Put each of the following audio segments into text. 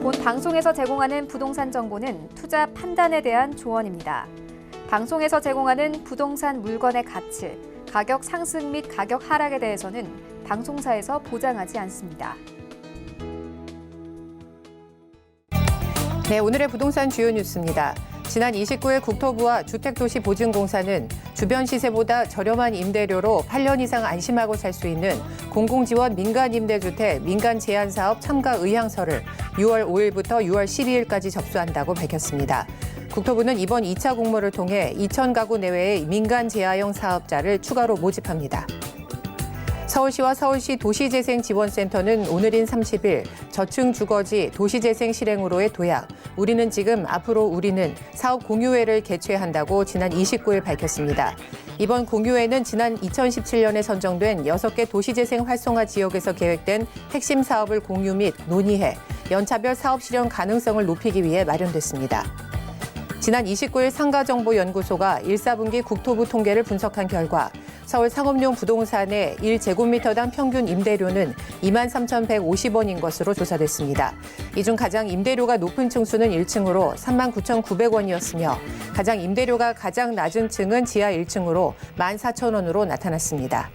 본 방송에서 제공하는 부동산 정보는 투자 판단에 대한 조언입니다. 방송에서 제공하는 부동산 물건의 가치, 가격 상승 및 가격 하락에 대해서는 방송사에서 보장하지 않습니다. 네, 오늘의 부동산 주요 뉴스입니다. 지난 29일 국토부와 주택도시보증공사는 주변 시세보다 저렴한 임대료로 8년 이상 안심하고 살 수 있는 공공지원 민간임대주택 민간제한사업 참가 의향서를 6월 5일부터 6월 12일까지 접수한다고 밝혔습니다. 국토부는 이번 2차 공모를 통해 2,000가구 내외의 민간제한형 사업자를 추가로 모집합니다. 서울시와 서울시 도시재생지원센터는 오늘인 30일 저층 주거지 도시재생 실행으로의 도약, 우리는 지금 앞으로 우리는 사업 공유회를 개최한다고 지난 29일 밝혔습니다. 이번 공유회는 지난 2017년에 선정된 6개 도시재생 활성화 지역에서 계획된 핵심 사업을 공유 및 논의해 연차별 사업 실현 가능성을 높이기 위해 마련됐습니다. 지난 29일 상가정보연구소가 1사분기 국토부 통계를 분석한 결과 서울 상업용 부동산의 1제곱미터당 평균 임대료는 23,150원인 것으로 조사됐습니다. 이 중 가장 임대료가 높은 층수는 1층으로 39,900원이었으며 가장 임대료가 가장 낮은 층은 지하 1층으로 14,000원으로 나타났습니다.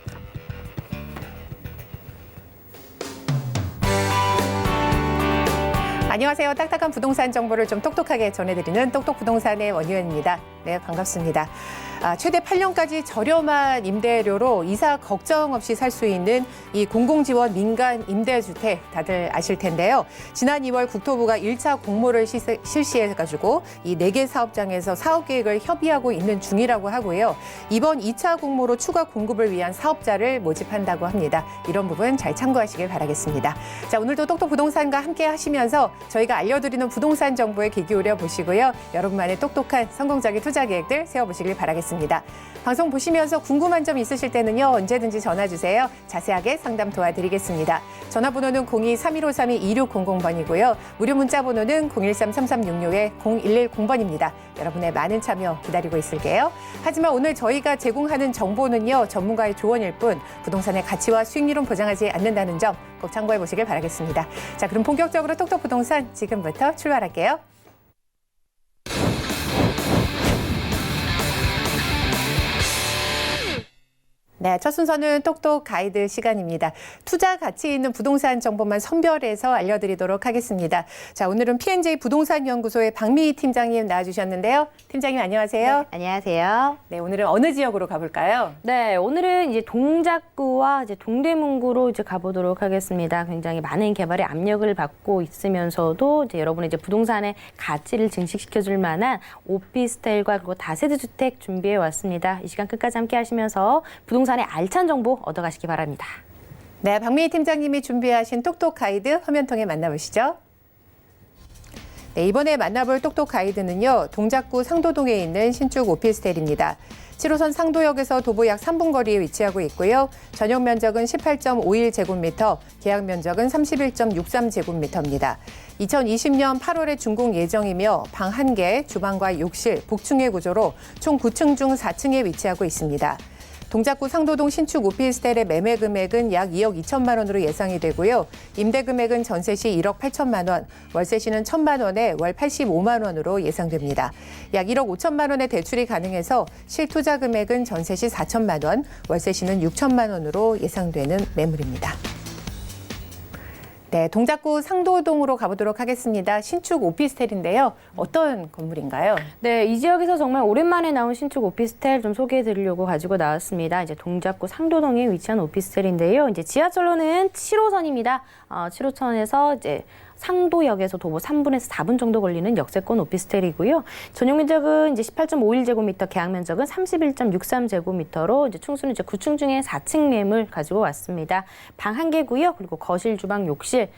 안녕하세요. 딱딱한 부동산 정보를 좀 똑똑하게 전해드리는 똑똑부동산의 원유연입니다. 네, 반갑습니다. 최대 8년까지 저렴한 임대료로 이사 걱정 없이 살 수 있는 이 공공지원 민간 임대주택 다들 아실 텐데요. 지난 2월 국토부가 1차 공모를 실시해가지고 이 4개 사업장에서 사업 계획을 협의하고 있는 중이라고 하고요. 이번 2차 공모로 추가 공급을 위한 사업자를 모집한다고 합니다. 이런 부분 잘 참고하시길 바라겠습니다. 자, 오늘도 똑똑부동산과 함께 하시면서 저희가 알려드리는 부동산 정보에 귀 기울여 보시고요. 여러분만의 똑똑한 성공적인 투자 계획들 세워보시길 바라겠습니다. 방송 보시면서 궁금한 점 있으실 때는요, 언제든지 전화 주세요. 자세하게 상담 도와드리겠습니다. 전화번호는 02-3153-2600번이고요. 무료 문자 번호는 013-3366-0110번입니다. 여러분의 많은 참여 기다리고 있을게요. 하지만 오늘 저희가 제공하는 정보는요, 전문가의 조언일 뿐 부동산의 가치와 수익률은 보장하지 않는다는 점 꼭 참고해 보시길 바라겠습니다. 자, 그럼 본격적으로 똑똑부동산 지금부터 출발할게요. 네, 첫 순서는 똑똑 가이드 시간입니다. 투자 가치 있는 부동산 정보만 선별해서 알려드리도록 하겠습니다. 자, 오늘은 P&J 부동산연구소의 박미희 팀장님 나와주셨는데요. 팀장님 안녕하세요. 네, 안녕하세요. 네, 오늘은 어느 지역으로 가볼까요? 네, 오늘은 이제 동작구와 이제 동대문구로 이제 가보도록 하겠습니다. 굉장히 많은 개발의 압력을 받고 있으면서도 이제 여러분의 이제 부동산의 가치를 증식시켜줄 만한 오피스텔과 그리고 다세대 주택 준비해 왔습니다. 이 시간 끝까지 함께 하시면서 부동산의 알찬 정보 얻어가시기 바랍니다. 네, 박미희 팀장님이 준비하신 똑똑 가이드 화면 통해 만나보시죠. 네, 이번에 만나볼 똑똑 가이드는요, 동작구 상도동에 있는 신축 오피스텔입니다. 7호선 상도역에서 도보 약 3분 거리에 위치하고 있고요. 전용 면적은 18.51제곱미터, 계약 면적은 31.63제곱미터입니다. 2020년 8월에 준공 예정이며 방 1개, 주방과 욕실, 복층의 구조로 총 9층 중 4층에 위치하고 있습니다. 동작구 상도동 신축 오피스텔의 매매 금액은 약 2억 2천만 원으로 예상이 되고요. 임대 금액은 전세 시 1억 8천만 원, 월세 시는 1천만 원에 월 85만 원으로 예상됩니다. 약 1억 5천만 원의 대출이 가능해서 실투자 금액은 전세 시 4천만 원, 월세 시는 6천만 원으로 예상되는 매물입니다. 네, 동작구 상도동으로 가보도록 하겠습니다. 신축 오피스텔인데요. 어떤 건물인가요? 네, 이 지역에서 정말 오랜만에 나온 신축 오피스텔 좀 소개해 드리려고 가지고 나왔습니다. 이제 동작구 상도동에 위치한 오피스텔인데요. 이제 지하철로는 7호선입니다. 7호선에서 이제 상도역에서 도보 3분에서 4분 정도 걸리는 역세권 오피스텔이고요. 전용 면적은 이제 18.51제곱미터, 계약 면적은 31.63제곱미터로 이제 층수는 이제 9층 중에 4층 매물 가지고 왔습니다. 방 1개고요. 그리고 거실, 주방, 욕실,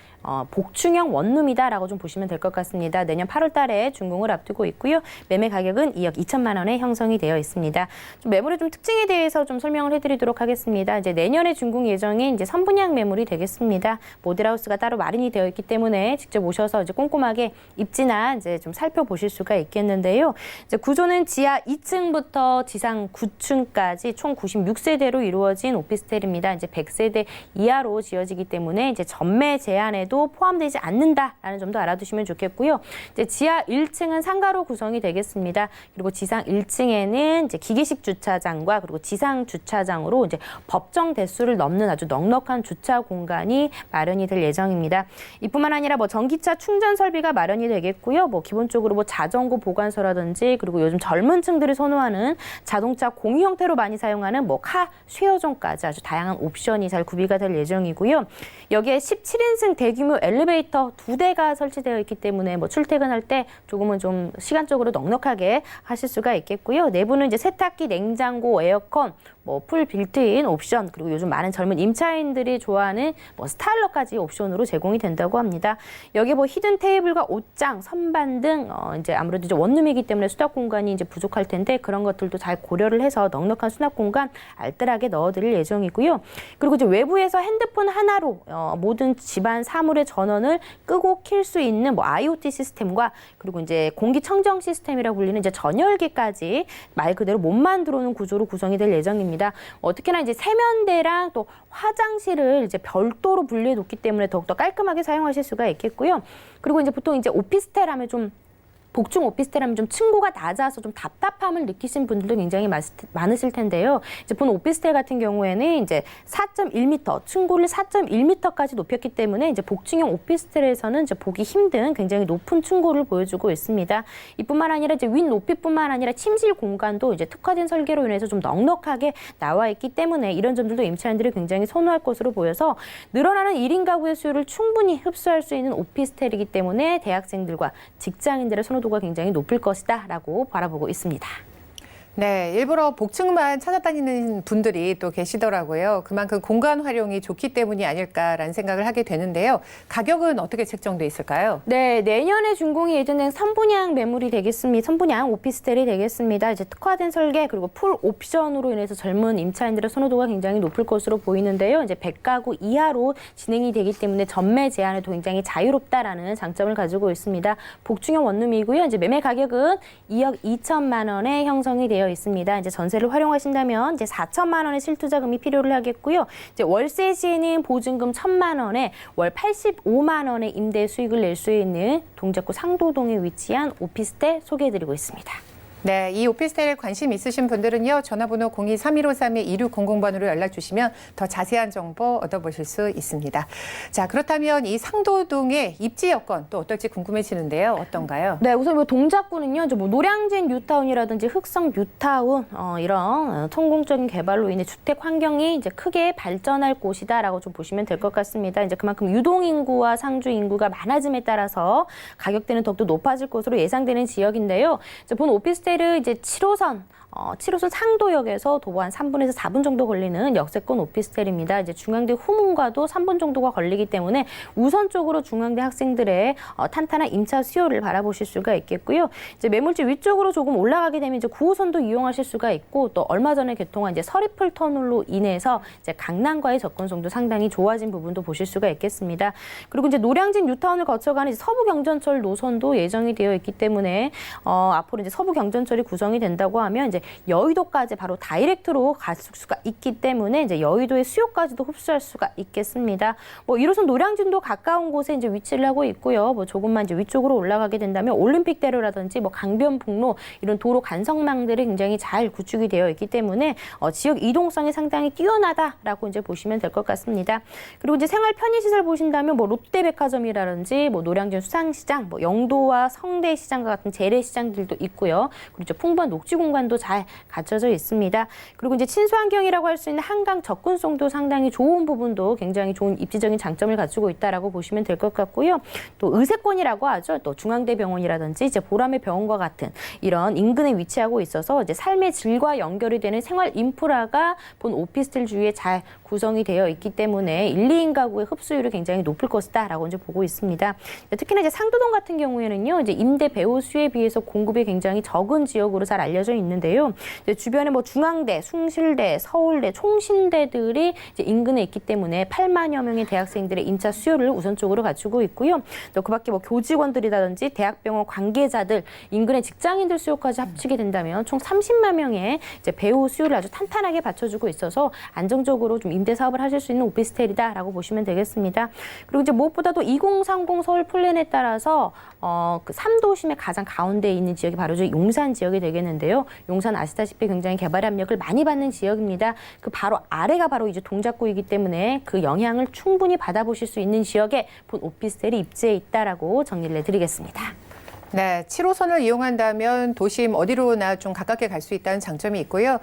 복층형 원룸이다라고 좀 보시면 될 것 같습니다. 내년 8월 달에 준공을 앞두고 있고요. 매매 가격은 2억 2천만 원에 형성이 되어 있습니다. 좀 매물의 좀 특징에 대해서 좀 설명을 해드리도록 하겠습니다. 이제 내년에 준공 예정인 이제 선분양 매물이 되겠습니다. 모델하우스가 따로 마련이 되어 있기 때문에 때문에 직접 오셔서 이제 꼼꼼하게 입지나 이제 좀 살펴보실 수가 있겠는데요. 이제 구조는 지하 2층부터 지상 9층까지 총 96세대로 이루어진 오피스텔입니다. 이제 100세대 이하로 지어지기 때문에 이제 전매 제한에도 포함되지 않는다라는 점도 알아두시면 좋겠고요. 이제 지하 1층은 상가로 구성이 되겠습니다. 그리고 지상 1층에는 이제 기계식 주차장과 그리고 지상 주차장으로 이제 법정 대수를 넘는 아주 넉넉한 주차 공간이 마련이 될 예정입니다. 이뿐만 아니라 뭐 전기차 충전 설비가 마련이 되겠고요. 뭐 기본적으로 뭐 자전거 보관소라든지 그리고 요즘 젊은 층들이 선호하는 자동차 공유 형태로 많이 사용하는 뭐 카 쉐어존까지 아주 다양한 옵션이 잘 구비가 될 예정이고요. 여기에 17인승 대규모 엘리베이터 2대가 설치되어 있기 때문에 뭐 출퇴근할 때 조금은 좀 시간적으로 넉넉하게 하실 수가 있겠고요. 내부는 이제 세탁기, 냉장고, 에어컨, 뭐 풀 빌트인 옵션 그리고 요즘 많은 젊은 임차인들이 좋아하는 뭐 스타일러까지 옵션으로 제공이 된다고 합니다. 여기 뭐 히든 테이블과 옷장, 선반 등 이제 아무래도 이제 원룸이기 때문에 수납 공간이 이제 부족할 텐데 그런 것들도 잘 고려를 해서 넉넉한 수납 공간 알뜰하게 넣어드릴 예정이고요. 그리고 이제 외부에서 핸드폰 하나로 모든 집안 사물의 전원을 끄고 킬 수 있는 뭐 IoT 시스템과 그리고 이제 공기청정 시스템이라고 불리는 이제 전열기까지 말 그대로 몸만 들어오는 구조로 구성이 될 예정입니다. 특히나 이제 세면대랑 또 화장실을 이제 별도로 분리해 놓기 때문에 더욱더 깔끔하게 사용하실 수가 있겠고요. 그리고 이제 보통 이제 오피스텔 하면 좀 복층 오피스텔 하면 좀 층고가 낮아서 좀 답답함을 느끼신 분들도 굉장히 많으실 텐데요. 이제 본 오피스텔 같은 경우에는 이제 4.1m, 층고를 4.1m까지 높였기 때문에 이제 복층형 오피스텔에서는 이제 보기 힘든 굉장히 높은 층고를 보여주고 있습니다. 이뿐만 아니라 이제 윗 높이뿐만 아니라 침실 공간도 이제 특화된 설계로 인해서 좀 넉넉하게 나와 있기 때문에 이런 점들도 임차인들이 굉장히 선호할 것으로 보여서 늘어나는 1인 가구의 수요를 충분히 흡수할 수 있는 오피스텔이기 때문에 대학생들과 직장인들의 선호도가 굉장히 높을 것이다라고 바라보고 있습니다. 네, 일부러 복층만 찾아다니는 분들이 또 계시더라고요. 그만큼 공간 활용이 좋기 때문이 아닐까라는 생각을 하게 되는데요. 가격은 어떻게 책정돼 있을까요? 네, 내년에 준공이 예정된 선분양 매물이 되겠습니다. 선분양 오피스텔이 되겠습니다. 이제 특화된 설계 그리고 풀 옵션으로 인해서 젊은 임차인들의 선호도가 굉장히 높을 것으로 보이는데요. 이제 100가구 이하로 진행이 되기 때문에 전매 제한에도 굉장히 자유롭다라는 장점을 가지고 있습니다. 복층형 원룸이고요. 이제 매매 가격은 2억 2천만 원에 형성이 되어 있습니다. 이제 전세를 활용하신다면 이제 4천만 원의 실투자금이 필요를 하겠고요. 이제 월세 시에는 보증금 1,000만 원에 월 85만 원의 임대 수익을 낼 수 있는 동작구 상도동에 위치한 오피스텔 소개해드리고 있습니다. 네, 이 오피스텔에 관심 있으신 분들은요. 전화번호 02-3153-2600번으로 연락 주시면 더 자세한 정보 얻어보실 수 있습니다. 자, 그렇다면 이 상도동의 입지 여건 또 어떨지 궁금해지는데요. 어떤가요? 네, 우선 뭐 동작구는요. 이제 뭐 노량진 뉴타운이라든지 흑성 뉴타운 이런 성공적인 개발로 인해 주택 환경이 이제 크게 발전할 곳이다라고 좀 보시면 될 것 같습니다. 이제 그만큼 유동 인구와 상주 인구가 많아짐에 따라서 가격대는 더욱더 높아질 것으로 예상되는 지역인데요. 이제 본 오피스텔 이제 7호선 상도역에서 도보 한 3분에서 4분 정도 걸리는 역세권 오피스텔입니다. 이제 중앙대 후문과도 3분 정도가 걸리기 때문에 우선적으로 중앙대 학생들의 탄탄한 임차 수요를 바라보실 수가 있겠고요. 이제 매물지 위쪽으로 조금 올라가게 되면 이제 9호선도 이용하실 수가 있고 또 얼마 전에 개통한 이제 서리풀 터널로 인해서 이제 강남과의 접근성도 상당히 좋아진 부분도 보실 수가 있겠습니다. 그리고 이제 노량진 뉴타운을 거쳐가는 이제 서부경전철 노선도 예정이 되어 있기 때문에 앞으로 이제 서부경전철이 구성이 된다고 하면 이제 여의도까지 바로 다이렉트로 갈 수가 있기 때문에 이제 여의도의 수요까지도 흡수할 수가 있겠습니다. 뭐 1호선 노량진도 가까운 곳에 이제 위치를 하고 있고요. 뭐 조금만 이제 위쪽으로 올라가게 된다면 올림픽대로라든지 뭐 강변북로 이런 도로 간성망들이 굉장히 잘 구축이 되어 있기 때문에 지역 이동성이 상당히 뛰어나다라고 이제 보시면 될 것 같습니다. 그리고 이제 생활 편의시설 보신다면 뭐 롯데백화점이라든지 뭐 노량진 수산시장, 뭐 영도와 성대시장과 같은 재래시장들도 있고요. 그리고 이제 풍부한 녹지 공간도 잘 갖춰져 있습니다. 그리고 이제 친수환경이라고 할 수 있는 한강 접근성도 상당히 좋은 부분도 굉장히 좋은 입지적인 장점을 갖추고 있다라고 보시면 될 것 같고요. 또 의세권이라고 하죠. 또 중앙대병원이라든지 이제 보람의 병원과 같은 이런 인근에 위치하고 있어서 이제 삶의 질과 연결이 되는 생활 인프라가 본 오피스텔 주위에 잘 구성이 되어 있기 때문에 1, 2인 가구의 흡수율이 굉장히 높을 것이다라고 이제 보고 있습니다. 특히나 이제 상도동 같은 경우에는요, 이제 임대 배우 수에 비해서 공급이 굉장히 적은 지역으로 잘 알려져 있는데요. 이제 주변에 뭐 중앙대, 숭실대, 서울대, 총신대들이 이제 인근에 있기 때문에 8만여 명의 대학생들의 임차 수요를 우선적으로 갖추고 있고요. 또 그밖에 뭐 교직원들이라든지 대학병원 관계자들, 인근의 직장인들 수요까지 합치게 된다면 총 30만 명의 이제 배우 수요를 아주 탄탄하게 받쳐주고 있어서 안정적으로 좀 임대 사업을 하실 수 있는 오피스텔이다라고 보시면 되겠습니다. 그리고 이제 무엇보다도 2030 서울 플랜에 따라서 그 3도심의 가장 가운데에 있는 지역이 바로 저 용산 지역이 되겠는데요. 용산 아시다시피 굉장히 개발 압력을 많이 받는 지역입니다. 그 바로 아래가 바로 이제 동작구이기 때문에 그 영향을 충분히 받아보실 수 있는 지역에 본 오피스텔이 입지해 있다라고 정리를 해드리겠습니다. 네, 7호선을 이용한다면 도심 어디로나 좀 가깝게 갈 수 있다는 장점이 있고요.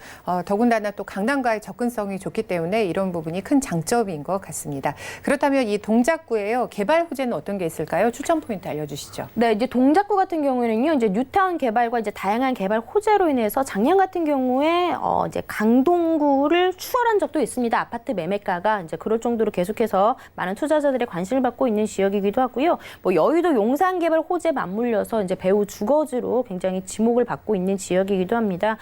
더군다나 또 강남과의 접근성이 좋기 때문에 이런 부분이 큰 장점인 것 같습니다. 그렇다면 이 동작구에요. 개발 호재는 어떤 게 있을까요? 추천 포인트 알려주시죠. 네, 이제 동작구 같은 경우에는요, 이제 뉴타운 개발과 이제 다양한 개발 호재로 인해서 작년 같은 경우에 이제 강동구를 추월한 적도 있습니다. 아파트 매매가가 이제 그럴 정도로 계속해서 많은 투자자들의 관심을 받고 있는 지역이기도 하고요. 뭐 여의도 용산 개발 호재 맞물려서 이제 배우 주거지로 굉장히 지목을 받고 있는 지역이기도 합니다.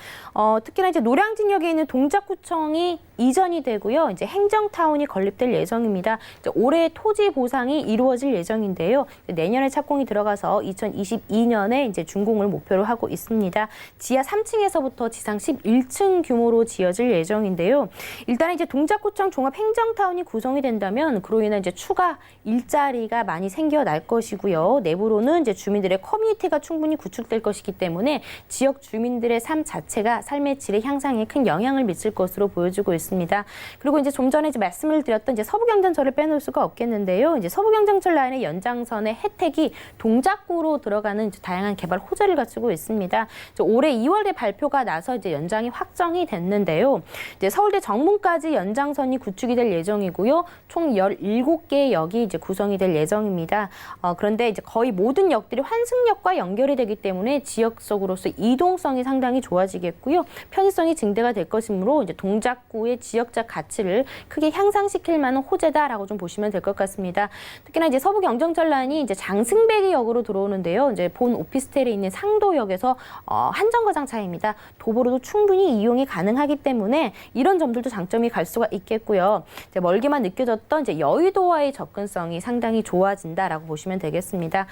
특히나 이제 노량진역에 있는 동작구청이 이전이 되고요. 이제 행정타운이 건립될 예정입니다. 이제 올해 토지 보상이 이루어질 예정인데요. 내년에 착공이 들어가서 2022년에 이제 준공을 목표로 하고 있습니다. 지하 3층에서부터 지상 11층 규모로 지어질 예정인데요. 일단 이제 동작구청 종합행정타운이 구성이 된다면 그로 인한 이제 추가 일자리가 많이 생겨날 것이고요. 내부로는 이제 주민들의 커뮤니티가 충분히 구축될 것이기 때문에 지역 주민들의 삶 자체가 삶의 질의 향상에 큰 영향을 미칠 것으로 보여지고 있습니다. 그리고 이제 좀 전에 이제 말씀을 드렸던 이제 서부경전철을 빼놓을 수가 없겠는데요. 이제 서부경전철 라인의 연장선의 혜택이 동작구로 들어가는 이제 다양한 개발 호재를 갖추고 있습니다. 이제 올해 2월에 발표가 나서 이제 연장이 확정이 됐는데요. 이제 서울대 정문까지 연장선이 구축이 될 예정이고요. 총 17개의 역이 이제 구성이 될 예정입니다. 그런데 이제 거의 모든 역들이 환승역과 연결이 되기 때문에 지역적으로서 이동성이 상당히 좋아지겠고요. 편의성이 증대가 될 것이므로 이제 동작구의 지역적 가치를 크게 향상시킬 만한 호재다라고 좀 보시면 될 것 같습니다. 특히나 이제 서부경전철 라인이 이제 장승배기 역으로 들어오는데요. 이제 본 오피스텔에 있는 상도역에서 한정거장차입니다. 도보로도 충분히 이용이 가능하기 때문에 이런 점들도 장점이 갈 수가 있겠고요. 이제 멀게만 느껴졌던 이제 여의도와의 접근성이 상당히 좋아진다라고 보시면 되겠습니다.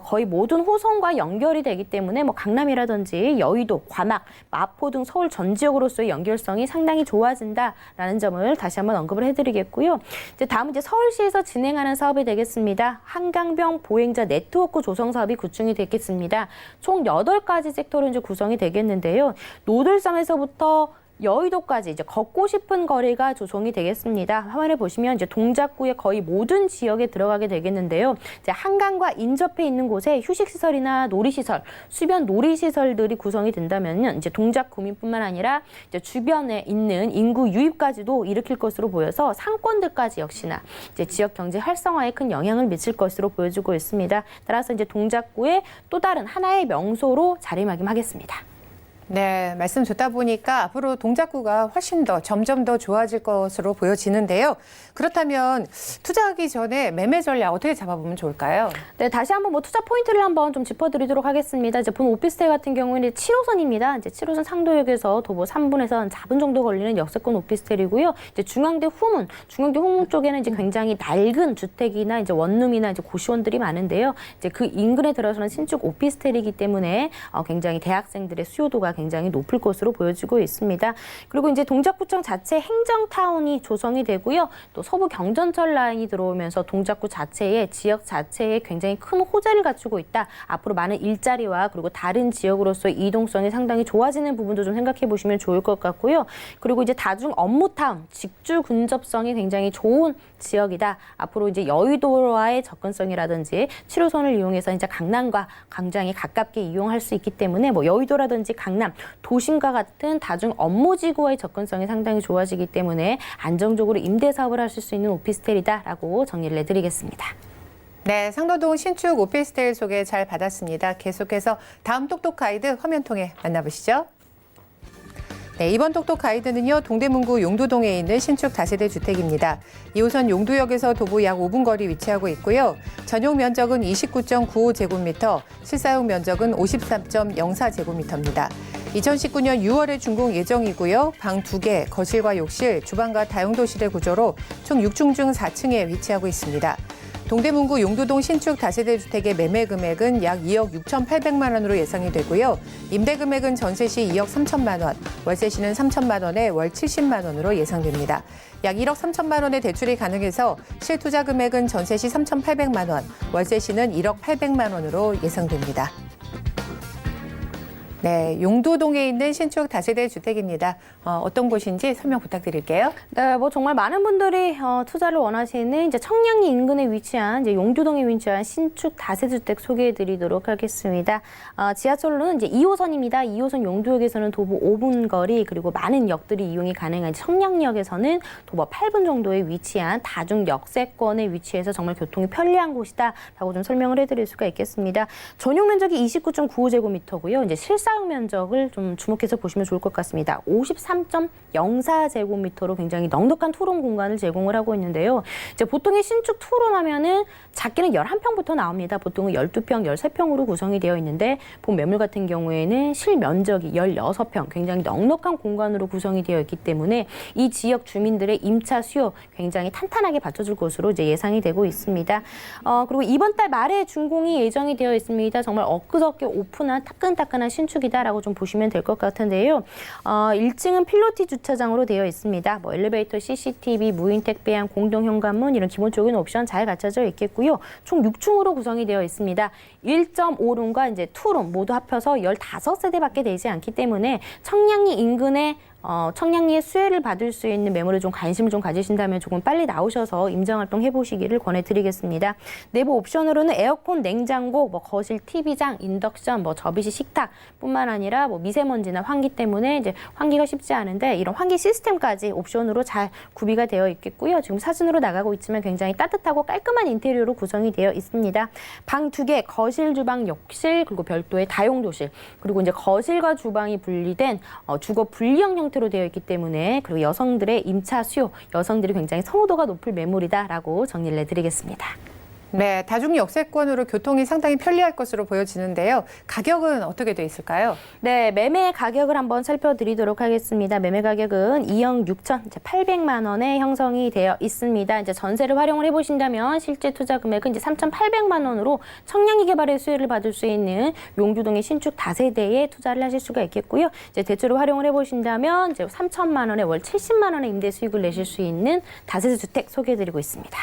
거의 모든 호선과 연결이 되기 때문에 뭐 강남이라든지 여의도, 관악, 마포 등 서울 전 지역으로서의 연결성이 상당히 좋아진다라는 점을 다시 한번 언급을 해드리겠고요. 이제 다음은 이제 서울시에서 진행하는 사업이 되겠습니다. 한강변 보행자 네트워크 조성 사업이 구축이 되겠습니다. 총 8가지 섹터로 이제 구성이 되겠는데요. 노들섬에서부터 여의도까지 이제 걷고 싶은 거리가 조성이 되겠습니다. 화면에 보시면 이제 동작구의 거의 모든 지역에 들어가게 되겠는데요. 이제 한강과 인접해 있는 곳에 휴식시설이나 놀이시설, 수변 놀이시설들이 구성이 된다면 이제 동작구민뿐만 아니라 이제 주변에 있는 인구 유입까지도 일으킬 것으로 보여서 상권들까지 역시나 이제 지역 경제 활성화에 큰 영향을 미칠 것으로 보여지고 있습니다. 따라서 이제 동작구의 또 다른 하나의 명소로 자리매김하겠습니다. 네, 말씀 듣다 보니까 앞으로 동작구가 훨씬 더 점점 더 좋아질 것으로 보여지는데요. 그렇다면 투자하기 전에 매매 전략 어떻게 잡아보면 좋을까요? 네, 다시 한번 뭐 투자 포인트를 한번 좀 짚어드리도록 하겠습니다. 이제 본 오피스텔 같은 경우에는 7호선입니다. 이제 7호선 상도역에서 도보 3분에서 한 4분 정도 걸리는 역세권 오피스텔이고요. 이제 중앙대 후문 쪽에는 이제 굉장히 낡은 주택이나 이제 원룸이나 이제 고시원들이 많은데요. 이제 그 인근에 들어서는 신축 오피스텔이기 때문에 굉장히 대학생들의 수요도가 굉장히 높을 것으로 보여지고 있습니다. 그리고 이제 동작구청 자체 행정타운이 조성이 되고요. 또 서부 경전철 라인이 들어오면서 동작구 자체의 지역 자체에 굉장히 큰 호재를 갖추고 있다. 앞으로 많은 일자리와 그리고 다른 지역으로서의 이동성이 상당히 좋아지는 부분도 좀 생각해 보시면 좋을 것 같고요. 그리고 이제 다중 업무타운, 직주 근접성이 굉장히 좋은 지역이다. 앞으로 이제 여의도와의 접근성이라든지 7호선을 이용해서 이제 강남과 광장에 가깝게 이용할 수 있기 때문에 뭐 여의도라든지 강남, 도심과 같은 다중 업무지구와의 접근성이 상당히 좋아지기 때문에 안정적으로 임대 사업을 하실 수 있는 오피스텔이다라고 정리를 해드리겠습니다. 네, 상도동 신축 오피스텔 소개 잘 받았습니다. 계속해서 다음 똑똑 가이드 화면 통해 만나보시죠. 네, 이번 똑똑 가이드는요, 동대문구 용두동에 있는 신축 다세대 주택입니다. 2호선 용두역에서 도보 약 5분 거리 위치하고 있고요. 전용 면적은 29.95제곱미터, 실사용 면적은 53.04제곱미터입니다. 2019년 6월에 준공 예정이고요. 방 2개, 거실과 욕실, 주방과 다용도실의 구조로 총 6층 중 4층에 위치하고 있습니다. 동대문구 용두동 신축 다세대 주택의 매매 금액은 약 2억 6,800만 원으로 예상이 되고요. 임대 금액은 전세 시 2억 3천만 원, 월세 시는 3천만 원에 월 70만 원으로 예상됩니다. 약 1억 3천만 원의 대출이 가능해서 실투자 금액은 전세 시 3,800만 원, 월세 시는 1억 800만 원으로 예상됩니다. 네, 용두동에 있는 신축 다세대 주택입니다. 어떤 곳인지 설명 부탁드릴게요. 네, 뭐 정말 많은 분들이 투자를 원하시는 이제 청량리 인근에 위치한 이제 용두동에 위치한 신축 다세대 주택 소개해드리도록 하겠습니다. 지하철로는 이제 2호선입니다. 2호선 용두역에서는 도보 5분 거리, 그리고 많은 역들이 이용이 가능한 청량리역에서는 도보 8분 정도에 위치한 다중 역세권에 위치해서 정말 교통이 편리한 곳이다라고 좀 설명을 해드릴 수가 있겠습니다. 전용 면적이 29.95제곱미터고요. 이제 실사용 면적을 좀 주목해서 보시면 좋을 것 같습니다. 53.04제곱미터로 굉장히 넉넉한 투룸 공간을 제공을 하고 있는데요. 이제 보통의 신축 투룸 하면은 작게는 11평부터 나옵니다. 보통은 12평, 13평으로 구성이 되어 있는데 본 매물 같은 경우에는 실면적이 16평, 굉장히 넉넉한 공간으로 구성이 되어 있기 때문에 이 지역 주민들의 임차 수요 굉장히 탄탄하게 받쳐줄 것으로 이제 예상이 되고 있습니다. 그리고 이번 달 말에 준공이 예정이 되어 있습니다. 정말 엊그저께 오픈한 따끈따끈한 신축이다라고 좀 보시면 될 것 같은데요. 1층은 필로티 주차장으로 되어 있습니다. 뭐 엘리베이터, CCTV, 무인 택배함, 공동 현관문 이런 기본적인 옵션 잘 갖춰져 있겠고요. 총 6층으로 구성이 되어 있습니다. 1.5룸과 이제 2룸 모두 합쳐서 15세대밖에 되지 않기 때문에 청량리 인근에 청량리의 수혜를 받을 수 있는 매물에 좀 관심을 좀 가지신다면 조금 빨리 나오셔서 임장활동 해보시기를 권해드리겠습니다. 내부 옵션으로는 에어컨, 냉장고, 뭐 거실, TV장, 인덕션, 뭐 접이식 식탁뿐만 아니라 뭐 미세먼지나 환기 때문에 이제 환기가 쉽지 않은데 이런 환기 시스템까지 옵션으로 잘 구비가 되어 있겠고요. 지금 사진으로 나가고 있지만 굉장히 따뜻하고 깔끔한 인테리어로 구성이 되어 있습니다. 방 2개, 거실, 주방, 욕실, 그리고 별도의 다용도실, 그리고 이제 거실과 주방이 분리된 주거 분리형 형태로 되어 있기 때문에, 그리고 여성들의 임차 수요, 여성들이 굉장히 선호도가 높을 매물이다라고 정리를 해드리겠습니다. 네, 다중 역세권으로 교통이 상당히 편리할 것으로 보여지는데요. 가격은 어떻게 돼 있을까요? 네, 매매 가격을 한번 살펴드리도록 하겠습니다. 매매 가격은 2억 6,800만 원에 형성이 되어 있습니다. 이제 전세를 활용을 해보신다면 실제 투자 금액은 이제 3,800만 원으로 청량리 개발의 수혜를 받을 수 있는 용두동의 신축 다세대에 투자를 하실 수가 있겠고요. 이제 대출을 활용을 해보신다면 이제 3천만 원에 월 70만 원의 임대 수익을 내실 수 있는 다세대 주택 소개해드리고 있습니다.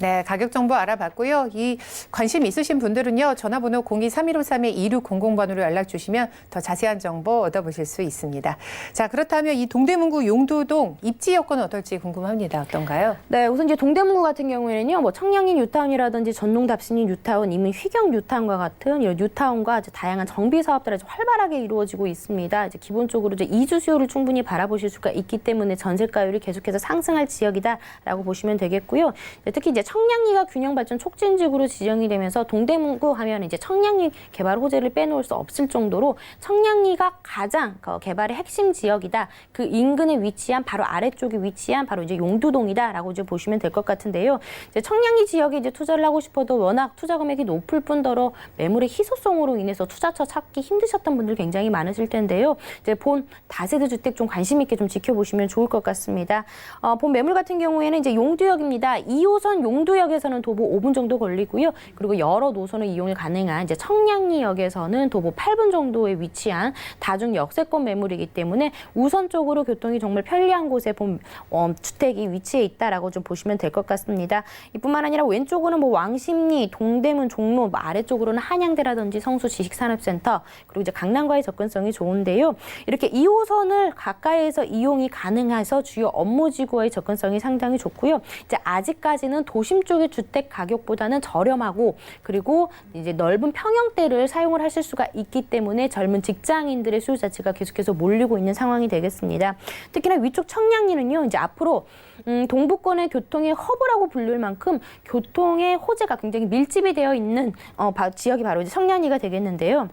네, 가격 정보 알아봤고요. 이 관심 있으신 분들은요, 전화번호 02-3153-2600번으로 연락 주시면 더 자세한 정보 얻어보실 수 있습니다. 자, 그렇다면 이 동대문구 용두동 입지 여건은 어떨지 궁금합니다. 어떤가요? 네, 우선 이제 동대문구 같은 경우에는요, 뭐 청량리 뉴타운이라든지 전농 답신리 뉴타운, 이문 휘경 뉴타운과 같은 이런 뉴타운과 이제 다양한 정비 사업들이 활발하게 이루어지고 있습니다. 이제 기본적으로 이제 이주 수요를 충분히 바라보실 수가 있기 때문에 전세가율이 계속해서 상승할 지역이다라고 보시면 되겠고요. 특히 이제 청량리가 균형 발전 촉진지구로 지정이 되면서 동대문구 하면 이제 청량리 개발 호재를 빼놓을 수 없을 정도로 청량리가 가장 개발의 핵심 지역이다. 그 인근에 위치한 바로 아래쪽에 위치한 바로 이제 용두동이다라고 이제 보시면 될 것 같은데요. 이제 청량리 지역에 이제 투자를 하고 싶어도 워낙 투자 금액이 높을 뿐더러 매물의 희소성으로 인해서 투자처 찾기 힘드셨던 분들 굉장히 많으실 텐데요. 이제 본 다세대 주택 좀 관심 있게 좀 지켜보시면 좋을 것 같습니다. 본 매물 같은 경우에는 이제 용두역입니다. 2호선 용두역에서는 도보 5분 정도 걸리고요. 그리고 여러 노선을 이용이 가능한 이제 청량리역에서는 도보 8분 정도에 위치한 다중 역세권 매물이기 때문에 우선적으로 교통이 정말 편리한 곳에 본 주택이 위치해 있다라고 좀 보시면 될 것 같습니다. 이뿐만 아니라 왼쪽으로는 뭐 왕십리, 동대문, 종로, 뭐 아래쪽으로는 한양대라든지 성수 지식산업센터, 그리고 이제 강남과의 접근성이 좋은데요. 이렇게 2호선을 가까이에서 이용이 가능해서 주요 업무지구와의 접근성이 상당히 좋고요. 이제 아직까지는 도심 쪽의 주택 가격보다는 저렴하고, 그리고 이제 넓은 평형대를 사용을 하실 수가 있기 때문에 젊은 직장인들의 수요 자체가 계속해서 몰리고 있는 상황이 되겠습니다. 특히나 위쪽 청량리는요, 이제 앞으로 동부권의 교통의 허브라고 불릴 만큼 교통의 호재가 굉장히 밀집이 되어 있는 지역이 바로 이제 청량리가 되겠는데요.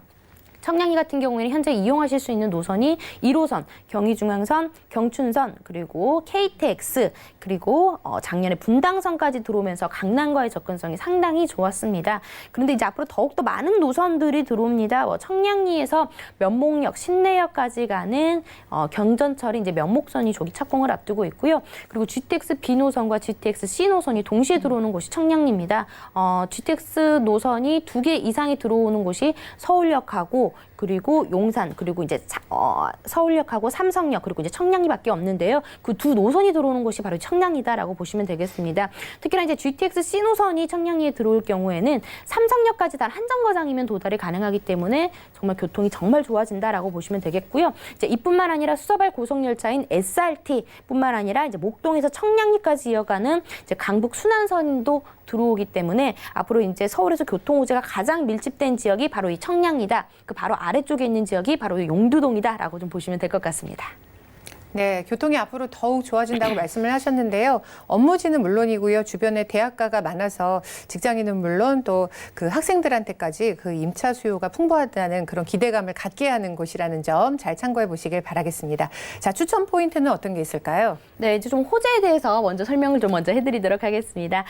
청량리 같은 경우에는 현재 이용하실 수 있는 노선이 1호선, 경의중앙선, 경춘선, 그리고 KTX, 그리고 작년에 분당선까지 들어오면서 강남과의 접근성이 상당히 좋았습니다. 그런데 이제 앞으로 더욱더 많은 노선들이 들어옵니다. 청량리에서 면목역, 신내역까지 가는 경전철이 이제 면목선이 조기 착공을 앞두고 있고요. 그리고 GTX B 노선과 GTX C 노선이 동시에 들어오는 곳이 청량리입니다. GTX 노선이 2개 이상이 들어오는 곳이 서울역하고 그리고 용산, 그리고 이제 서울역하고 삼성역, 그리고 이제 청량리밖에 없는데요. 그 두 노선이 들어오는 곳이 바로 청량리다라고 보시면 되겠습니다. 특히나 이제 GTX C 노선이 청량리에 들어올 경우에는 삼성역까지 단 한 정거장이면 도달이 가능하기 때문에 정말 교통이 정말 좋아진다라고 보시면 되겠고요. 이제 이뿐만 아니라 수서발 고속열차인 SRT뿐만 아니라 이제 목동에서 청량리까지 이어가는 이제 강북 순환선도 들어오기 때문에 앞으로 이제 서울에서 교통 호재가 가장 밀집된 지역이 바로 이 청량리다. 그 바로 아래쪽에 있는 지역이 바로 이 용두동이다라고 좀 보시면 될 것 같습니다. 네, 교통이 앞으로 더욱 좋아진다고 말씀을 하셨는데요. 업무지는 물론이고요. 주변에 대학가가 많아서 직장인은 물론 또 그 학생들한테까지 그 임차 수요가 풍부하다는 그런 기대감을 갖게 하는 곳이라는 점 잘 참고해 보시길 바라겠습니다. 자, 추천 포인트는 어떤 게 있을까요? 네, 이제 좀 호재에 대해서 먼저 설명을 좀 먼저 해드리도록 하겠습니다.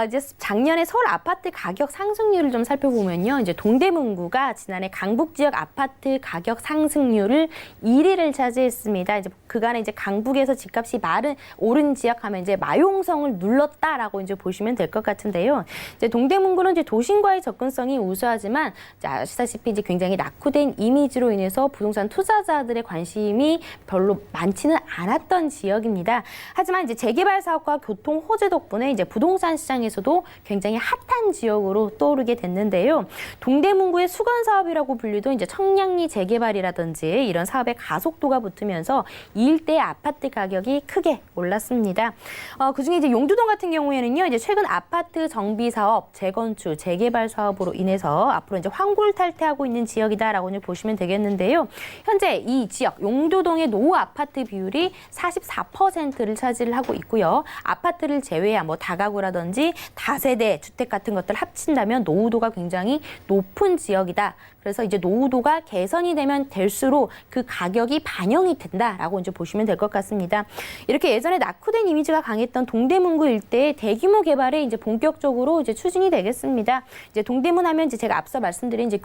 이제 작년에 서울 아파트 가격 상승률을 좀 살펴보면요. 이제 동대문구가 지난해 강북 지역 아파트 가격 상승률을 1위를 차지했습니다. 이제 그간에 이제 강북에서 집값이 오른 지역하면 이제 마용성을 눌렀다라고 이제 보시면 될 것 같은데요. 이제 동대문구는 이제 도심과의 접근성이 우수하지만 이제 아시다시피 이제 굉장히 낙후된 이미지로 인해서 부동산 투자자들의 관심이 별로 많지는 않았던 지역입니다. 하지만 이제 재개발 사업과 교통 호재 덕분에 이제 부동산 시장에서도 굉장히 핫한 지역으로 떠오르게 됐는데요. 동대문구의 수건 사업이라고 불리던 이제 청량리 재개발이라든지 이런 사업의 가속도가 붙으면서 이 일대 아파트 가격이 크게 올랐습니다. 그중에 이제 용두동 같은 경우에는요, 이제 최근 아파트 정비 사업, 재건축, 재개발 사업으로 인해서 앞으로 이제 환골탈퇴하고 있는 지역이다라고 이제 보시면 되겠는데요. 현재 이 지역 용두동의 노후 아파트 비율이 44%를 차지를 하고 있고요. 아파트를 제외한 뭐 다가구라든지 다세대 주택 같은 것들 합친다면 노후도가 굉장히 높은 지역이다. 그래서 이제 노후도가 개선이 되면 될수록 그 가격이 반영이 된다라고 이제 보시면 될 것 같습니다. 이렇게 예전에 낙후된 이미지가 강했던 동대문구 일대의 대규모 개발에 이제 본격적으로 이제 추진이 되겠습니다. 이제 동대문 하면 이제 제가 앞서 말씀드린 이제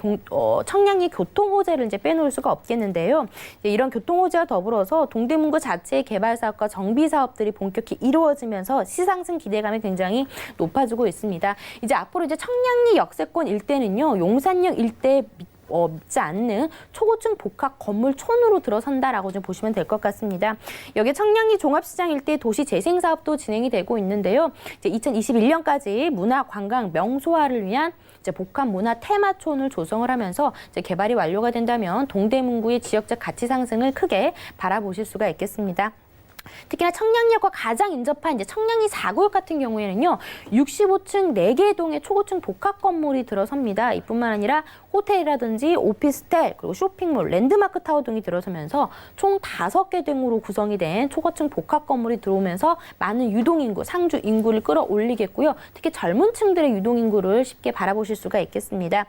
청량리 교통 호재를 이제 빼놓을 수가 없겠는데요. 이제 이런 교통 호재와 더불어서 동대문구 자체의 개발 사업과 정비 사업들이 본격히 이루어지면서 시상승 기대감이 굉장히 높아지고 있습니다. 이제 앞으로 이제 청량리 역세권 일대는요, 용산역 일대 없지 않는 초고층 복합 건물촌으로 들어선다라고 좀 보시면 될 것 같습니다. 여기에 청량리 종합시장 일대 도시 재생 사업도 진행이 되고 있는데요. 이제 2021년까지 문화, 관광, 명소화를 위한 이제 복합 문화 테마촌을 조성을 하면서 이제 개발이 완료가 된다면 동대문구의 지역적 가치 상승을 크게 바라보실 수가 있겠습니다. 특히나 청량리역과 가장 인접한 이제 청량리 4구역 같은 경우에는요, 65층 4개 동의 초고층 복합 건물이 들어섭니다. 이뿐만 아니라 호텔이라든지 오피스텔, 그리고 쇼핑몰, 랜드마크 타워 등이 들어서면서 총 5개 등으로 구성이 된 초고층 복합 건물이 들어오면서 많은 유동인구, 상주 인구를 끌어올리겠고요. 특히 젊은 층들의 유동인구를 쉽게 바라보실 수가 있겠습니다.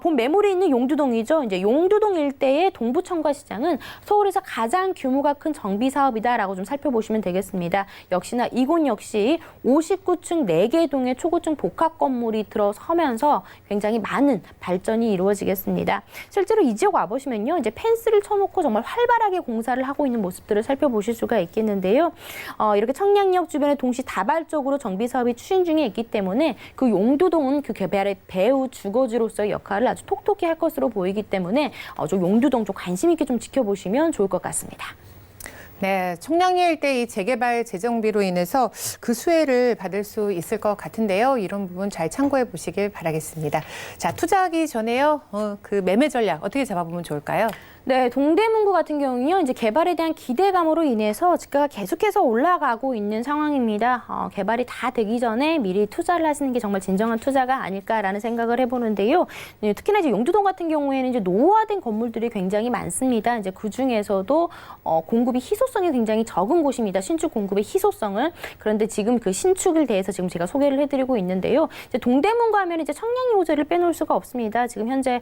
본 매물이 있는 용두동이죠. 이제 용두동 일대의 동부청과시장은 서울에서 가장 규모가 큰 정비 사업이다라고 좀 살펴보시면 되겠습니다. 역시나 이곳 역시 59층 4개 동의 초고층 복합 건물이 들어서면서 굉장히 많은 발전이 이루어지겠습니다. 실제로 이 지역 와보시면요, 이제 펜스를 쳐놓고 정말 활발하게 공사를 하고 있는 모습들을 살펴보실 수가 있겠는데요. 이렇게 청량리역 주변에 동시다발적으로 정비 사업이 추진 중에 있기 때문에 그 용두동은 그 개발의 배후 주거지로서의 역할을 아주 톡톡히 할 것으로 보이기 때문에 좀 용두동 좀 관심 있게 좀 지켜보시면 좋을 것 같습니다. 네, 청량리 일대 이 재개발 재정비로 인해서 그 수혜를 받을 수 있을 것 같은데요. 이런 부분 잘 참고해 보시길 바라겠습니다. 자, 투자하기 전에요. 그 매매 전략 어떻게 잡아보면 좋을까요? 네, 동대문구 같은 경우는요, 이제 개발에 대한 기대감으로 인해서 주가가 계속해서 올라가고 있는 상황입니다. 개발이 다 되기 전에 미리 투자를 하시는 게 정말 진정한 투자가 아닐까라는 생각을 해보는데요. 네, 특히나 이제 용두동 같은 경우에는 이제 노후화된 건물들이 굉장히 많습니다. 이제 그 중에서도 공급이 희소성이 굉장히 적은 곳입니다. 신축 공급의 희소성은. 그런데 지금 그 신축에 대해서 지금 제가 소개를 해드리고 있는데요. 이제 동대문구 하면 이제 청량리 호재를 빼놓을 수가 없습니다. 지금 현재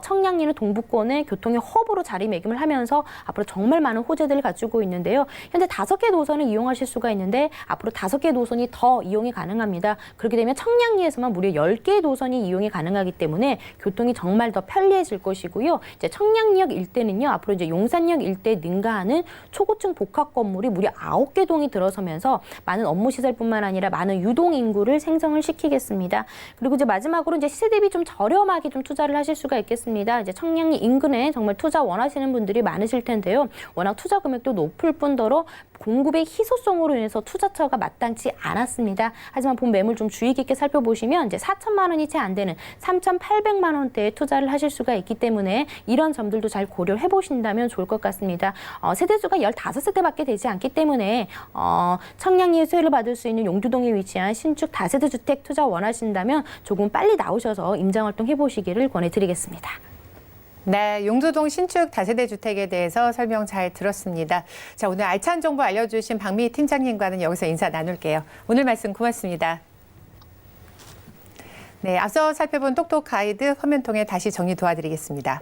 청량리는 동부권의 교통의 허브로 자리매김을 하면서 앞으로 정말 많은 호재들을 갖추고 있는데요. 현재 5개 노선을 이용하실 수가 있는데 앞으로 5개 노선이 더 이용이 가능합니다. 그렇게 되면 청량리에서만 무려 10개 노선이 이용이 가능하기 때문에 교통이 정말 더 편리해질 것이고요. 이제 청량리역 일대는요. 앞으로 이제 용산역 일대에 능가하는 초고층 복합 건물이 무려 9개 동이 들어서면서 많은 업무 시설뿐만 아니라 많은 유동 인구를 생성을 시키겠습니다. 그리고 이제 마지막으로 이제 시세 대비 좀 저렴하게 좀 투자를 하실 수가 있겠습니다. 이제 청량리 인근에 정말 투자 원하시는 분들이 많으실 텐데요. 워낙 투자 금액도 높을 뿐더러 공급의 희소성으로 인해서 투자처가 마땅치 않았습니다. 하지만 본 매물 좀 주의 깊게 살펴보시면 이제 4천만 원이 채 안 되는 3,800만 원대에 투자를 하실 수가 있기 때문에 이런 점들도 잘 고려를 해보신다면 좋을 것 같습니다. 세대수가 15세대밖에 되지 않기 때문에 청량리에 수혜를 받을 수 있는 용두동에 위치한 신축 다세대 주택 투자 원하신다면 조금 빨리 나오셔서 임장활동 해보시기를 권해드리겠습니다. 네, 용두동 신축 다세대 주택에 대해서 설명 잘 들었습니다. 자, 오늘 알찬 정보 알려주신 박미희 팀장님과는 여기서 인사 나눌게요. 오늘 말씀 고맙습니다. 네, 앞서 살펴본 똑똑 가이드 화면 통해 다시 정리 도와드리겠습니다.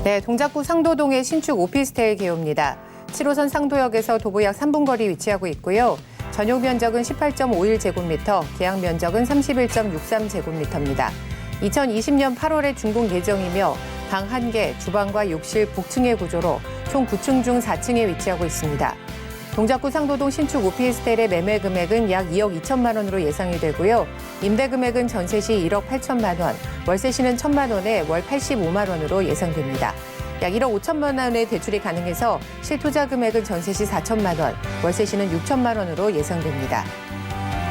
네, 동작구 상도동의 신축 오피스텔 개요입니다. 7호선 상도역에서 도보 약 3분 거리 위치하고 있고요. 전용 면적은 18.51제곱미터, 계약 면적은 31.63제곱미터입니다. 2020년 8월에 준공 예정이며 방 1개, 주방과 욕실 복층의 구조로 총 9층 중 4층에 위치하고 있습니다. 동작구 상도동 신축 오피스텔의 매매 금액은 약 2억 2천만 원으로 예상이 되고요. 임대 금액은 전세 시 1억 8천만 원, 월세 시는 1천만 원에 월 85만 원으로 예상됩니다. 약 1억 5천만 원의 대출이 가능해서 실투자 금액은 전세 시 4천만 원, 월세 시는 6천만 원으로 예상됩니다.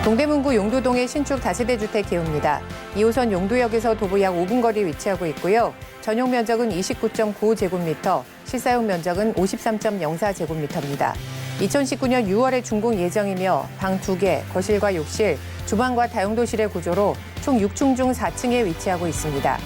동대문구 용두동의 신축 다세대 주택 개요입니다. 2호선 용두역에서 도보 약 5분 거리 위치하고 있고요. 전용 면적은 29.95제곱미터, 실사용 면적은 53.04제곱미터입니다. 2019년 6월에 준공 예정이며 방 2개, 거실과 욕실, 주방과 다용도실의 구조로 총 6층 중 4층에 위치하고 있습니다.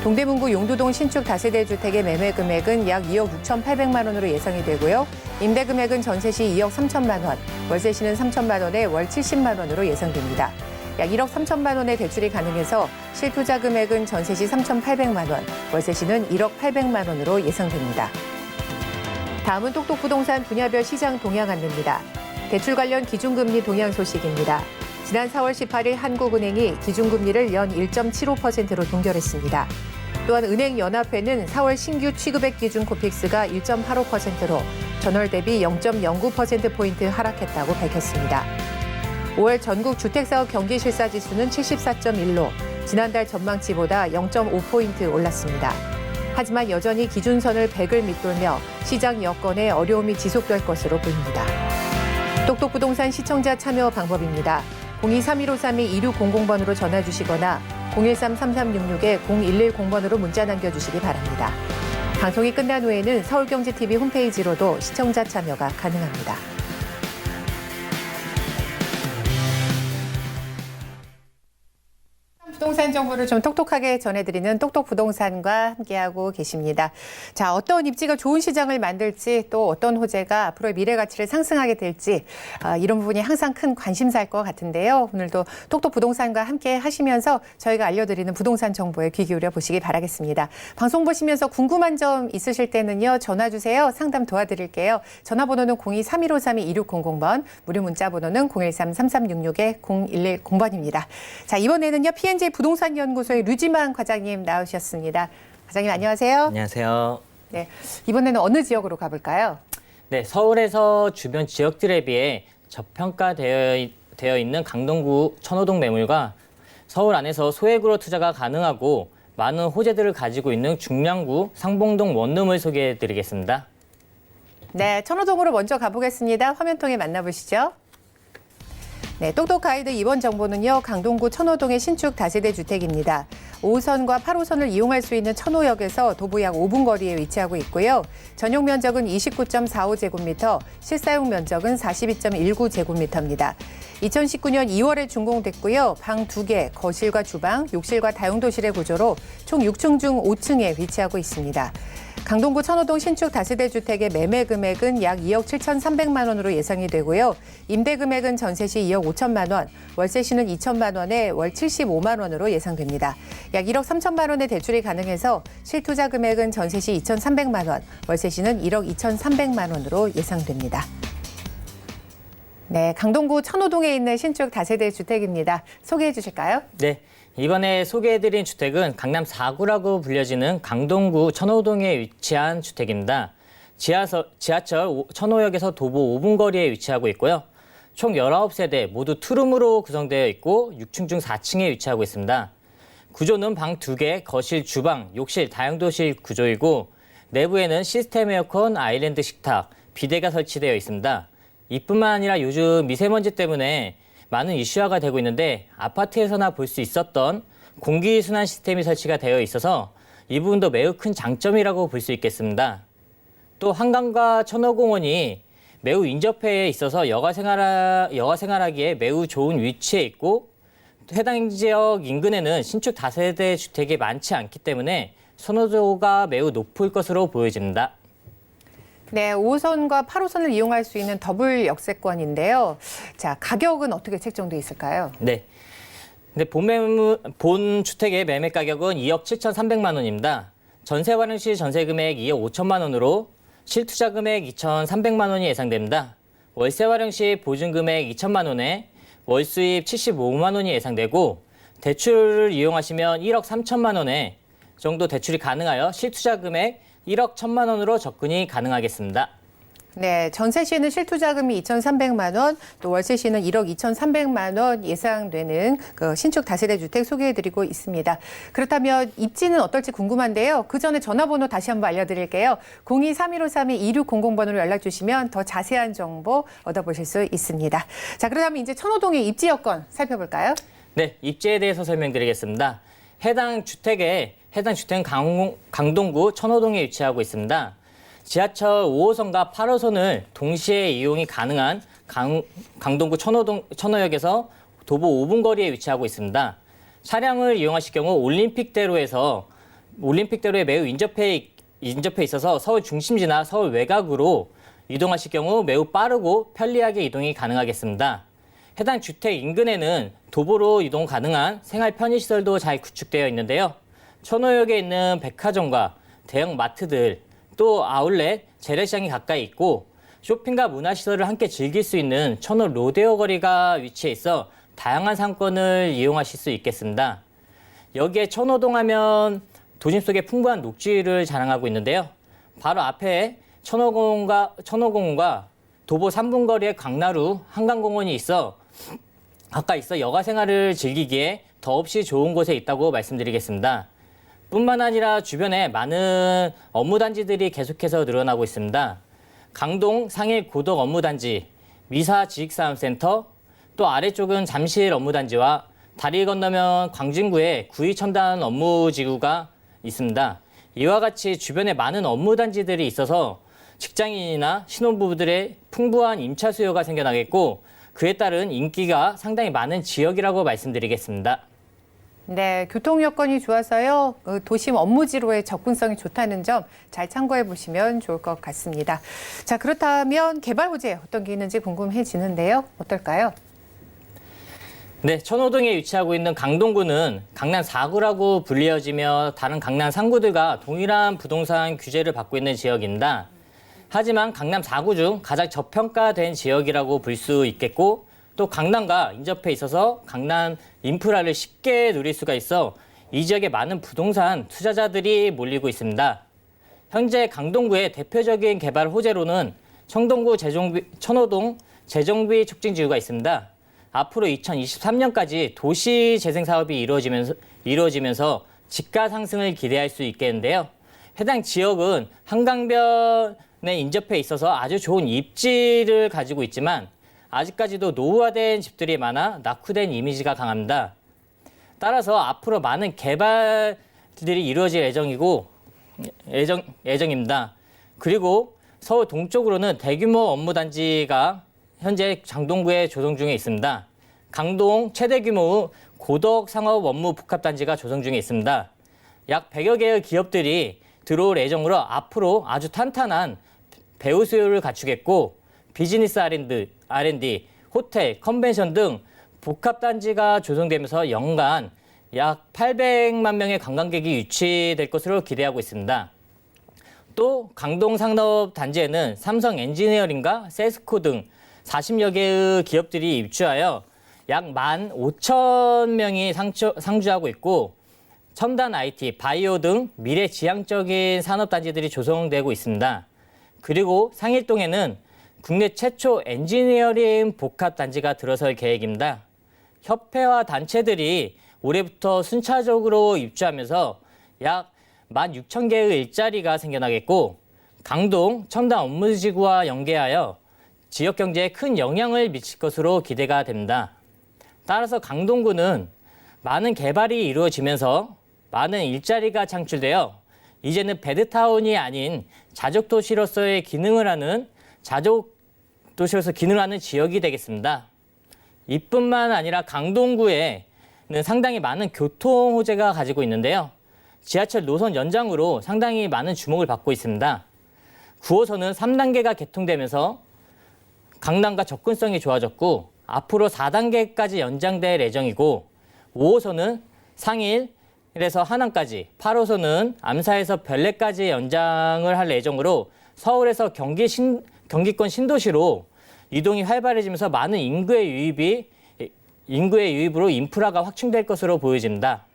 동대문구 용두동 신축 다세대 주택의 매매 금액은 약 2억 6,800만 원으로 예상이 되고요. 임대 금액은 전세 시 2억 3천만 원, 월세 시는 3천만 원에 월 70만 원으로 예상됩니다. 약 1억 3천만 원의 대출이 가능해서 실투자 금액은 전세 시 3,800만 원, 월세 시는 1억 800만 원으로 예상됩니다. 다음은 똑똑부동산 분야별 시장 동향 안내입니다. 대출 관련 기준금리 동향 소식입니다. 지난 4월 18일 한국은행이 기준금리를 연 1.75%로 동결했습니다. 또한 은행연합회는 4월 신규 취급액 기준 코픽스가 1.85%로 전월 대비 0.09%포인트 하락했다고 밝혔습니다. 5월 전국 주택사업 경기실사지수는 74.1로 지난달 전망치보다 0.5포인트 올랐습니다. 하지만 여전히 기준선을 100을 밑돌며 시장 여건에 어려움이 지속될 것으로 보입니다. 똑똑부동산 시청자 참여 방법입니다. 02-3153-2600번으로 전화 주시거나 013-3366-0110번으로 문자 남겨주시기 바랍니다. 방송이 끝난 후에는 서울경제TV 홈페이지로도 시청자 참여가 가능합니다. 부동산 정보를 좀 똑똑하게 전해드리는 똑똑부동산과 함께하고 계십니다. 자, 어떤 입지가 좋은 시장을 만들지 또 어떤 호재가 앞으로의 미래 가치를 상승하게 될지 이런 부분이 항상 큰 관심사일 것 같은데요. 오늘도 똑똑부동산과 함께 하시면서 저희가 알려드리는 부동산 정보에 귀 기울여 보시기 바라겠습니다. 방송 보시면서 궁금한 점 있으실 때는요. 전화 주세요. 상담 도와드릴게요. 전화번호는 02-3153-2600번, 무료 문자 번호는 013-3366-0110번입니다. 자, 이번에는요. P&J 부동산 연구소의 류지만 과장님 나오셨습니다. 과장님 안녕하세요. 안녕하세요. 네, 이번에는 어느 지역으로 가볼까요? 네, 서울에서 주변 지역들에 비해 저평가되어 있는 강동구 천호동 매물과 서울 안에서 소액으로 투자가 가능하고 많은 호재들을 가지고 있는 중량구 상봉동 원룸을 소개해드리겠습니다. 네, 천호동으로 먼저 가보겠습니다. 화면 통해 만나보시죠. 네, 똑똑 가이드 이번 정보는요. 강동구 천호동의 신축 다세대 주택입니다. 5호선과 8호선을 이용할 수 있는 천호역에서 도보 약 5분 거리에 위치하고 있고요. 전용 면적은 29.45제곱미터, 실사용 면적은 42.19제곱미터입니다. 2019년 2월에 준공됐고요. 방 2개, 거실과 주방, 욕실과 다용도실의 구조로 총 6층 중 5층에 위치하고 있습니다. 강동구 천호동 신축 다세대 주택의 매매 금액은 약 2억 7,300만 원으로 예상이 되고요. 임대 금액은 전세 시 2억 5천만 원, 월세 시는 2천만 원에 월 75만 원으로 예상됩니다. 약 1억 3천만 원의 대출이 가능해서 실투자 금액은 전세 시 2,300만 원, 월세 시는 1억 2,300만 원으로 예상됩니다. 네, 강동구 천호동에 있는 신축 다세대 주택입니다. 소개해 주실까요? 네. 이번에 소개해드린 주택은 강남 4구라고 불려지는 강동구 천호동에 위치한 주택입니다. 지하철 천호역에서 도보 5분 거리에 위치하고 있고요. 총 19세대 모두 투룸으로 구성되어 있고 6층 중 4층에 위치하고 있습니다. 구조는 방 2개, 거실, 주방, 욕실, 다용도실 구조이고 내부에는 시스템 에어컨, 아일랜드 식탁, 비데가 설치되어 있습니다. 이뿐만 아니라 요즘 미세먼지 때문에 많은 이슈화가 되고 있는데 아파트에서나 볼 수 있었던 공기순환 시스템이 설치가 되어 있어서 이 부분도 매우 큰 장점이라고 볼 수 있겠습니다. 또 한강과 천호공원이 매우 인접해 있어서 여가 생활하기에 매우 좋은 위치에 있고 해당 지역 인근에는 신축 다세대 주택이 많지 않기 때문에 선호도가 매우 높을 것으로 보여집니다. 네, 5호선과 8호선을 이용할 수 있는 더블 역세권인데요. 자, 가격은 어떻게 책정돼 있을까요? 네. 근데 본 주택의 매매 가격은 2억 7,300만 원입니다. 전세 활용 시 전세 금액 2억 5천만 원으로 실투자 금액 2,300만 원이 예상됩니다. 월세 활용 시 보증 금액 2천만 원에 월 수입 75만 원이 예상되고 대출을 이용하시면 1억 3천만 원에 정도 대출이 가능하여 실투자 금액 1억 1천만 원으로 접근이 가능하겠습니다. 네, 전세 시는 실투자금이 2,300만 원, 또 월세 시는 1억 2,300만 원 예상되는 그 신축 다세대 주택 소개해드리고 있습니다. 그렇다면 입지는 어떨지 궁금한데요. 그 전에 전화번호 다시 한번 알려드릴게요. 02-3153-2600번으로 연락 주시면 더 자세한 정보 얻어보실 수 있습니다. 자, 그렇다면 이제 천호동의 입지 여건 살펴볼까요? 네, 입지에 대해서 설명드리겠습니다. 해당 주택은 강동구 천호동에 위치하고 있습니다. 지하철 5호선과 8호선을 동시에 이용이 가능한 강동구 천호역에서 도보 5분 거리에 위치하고 있습니다. 차량을 이용하실 경우 올림픽대로에 매우 인접해 있어서 서울 중심지나 서울 외곽으로 이동하실 경우 매우 빠르고 편리하게 이동이 가능하겠습니다. 해당 주택 인근에는 도보로 이동 가능한 생활 편의시설도 잘 구축되어 있는데요. 천호역에 있는 백화점과 대형 마트들, 또 아울렛, 재래시장이 가까이 있고 쇼핑과 문화시설을 함께 즐길 수 있는 천호 로데오 거리가 위치해 있어 다양한 상권을 이용하실 수 있겠습니다. 여기에 천호동 하면 도심 속에 풍부한 녹지를 자랑하고 있는데요. 바로 앞에 천호공원과 도보 3분 거리의 광나루 한강공원이 가까이 있어 여가 생활을 즐기기에 더없이 좋은 곳에 있다고 말씀드리겠습니다. 뿐만 아니라 주변에 많은 업무단지들이 계속해서 늘어나고 있습니다. 강동 상일 고덕 업무단지, 미사 지식사업센터, 또 아래쪽은 잠실 업무단지와 다리 건너면 광진구에 구의첨단 업무지구가 있습니다. 이와 같이 주변에 많은 업무단지들이 있어서 직장인이나 신혼부부들의 풍부한 임차 수요가 생겨나겠고 그에 따른 인기가 상당히 많은 지역이라고 말씀드리겠습니다. 네, 교통 여건이 좋아서요. 도심 업무지로의 접근성이 좋다는 점 잘 참고해 보시면 좋을 것 같습니다. 자, 그렇다면 개발 호재 어떤 게 있는지 궁금해지는데요. 어떨까요? 네, 천호동에 위치하고 있는 강동구는 강남 4구라고 불리어지며 다른 강남 3구들과 동일한 부동산 규제를 받고 있는 지역입니다. 하지만 강남 4구 중 가장 저평가된 지역이라고 볼 수 있겠고 또 강남과 인접해 있어서 강남 인프라를 쉽게 누릴 수가 있어 이 지역에 많은 부동산 투자자들이 몰리고 있습니다. 현재 강동구의 대표적인 개발 호재로는 천호동 재정비 촉진지구가 있습니다. 앞으로 2023년까지 도시 재생 사업이 이루어지면서 집가 상승을 기대할 수 있겠는데요. 해당 지역은 한강변에 인접해 있어서 아주 좋은 입지를 가지고 있지만 아직까지도 노후화된 집들이 많아 낙후된 이미지가 강합니다. 따라서 앞으로 많은 개발들이 이루어질 예정입니다. 그리고 서울 동쪽으로는 대규모 업무단지가 현재 장동구에 조성 중에 있습니다. 강동 최대 규모의 고덕 상업 업무 복합단지가 조성 중에 있습니다. 약 100여 개의 기업들이 들어올 예정으로 앞으로 아주 탄탄한 배후 수요를 갖추겠고 비즈니스 R&D, 호텔, 컨벤션 등 복합단지가 조성되면서 연간 약 800만 명의 관광객이 유치될 것으로 기대하고 있습니다. 또 강동 상업단지에는 삼성 엔지니어링과 세스코 등 40여 개의 기업들이 입주하여 약 15,000명이 상주하고 있고 첨단 IT, 바이오 등 미래지향적인 산업단지들이 조성되고 있습니다. 그리고 상일동에는 국내 최초 엔지니어링 복합단지가 들어설 계획입니다. 협회와 단체들이 올해부터 순차적으로 입주하면서 약 16,000개의 일자리가 생겨나겠고 강동 첨단 업무지구와 연계하여 지역 경제에 큰 영향을 미칠 것으로 기대가 됩니다. 따라서 강동구는 많은 개발이 이루어지면서 많은 일자리가 창출되어 이제는 베드타운이 아닌 자족도시로서의 기능을 하는 지역이 되겠습니다. 이뿐만 아니라 강동구에는 상당히 많은 교통 호재가 가지고 있는데요. 지하철 노선 연장으로 상당히 많은 주목을 받고 있습니다. 9호선은 3단계가 개통되면서 강남과 접근성이 좋아졌고 앞으로 4단계까지 연장될 예정이고 5호선은 상일에서 하남까지, 8호선은 암사에서 별내까지 연장을 할 예정으로 서울에서 경기권 신도시로 이동이 활발해지면서 많은 인구의 유입으로 인프라가 확충될 것으로 보여집니다.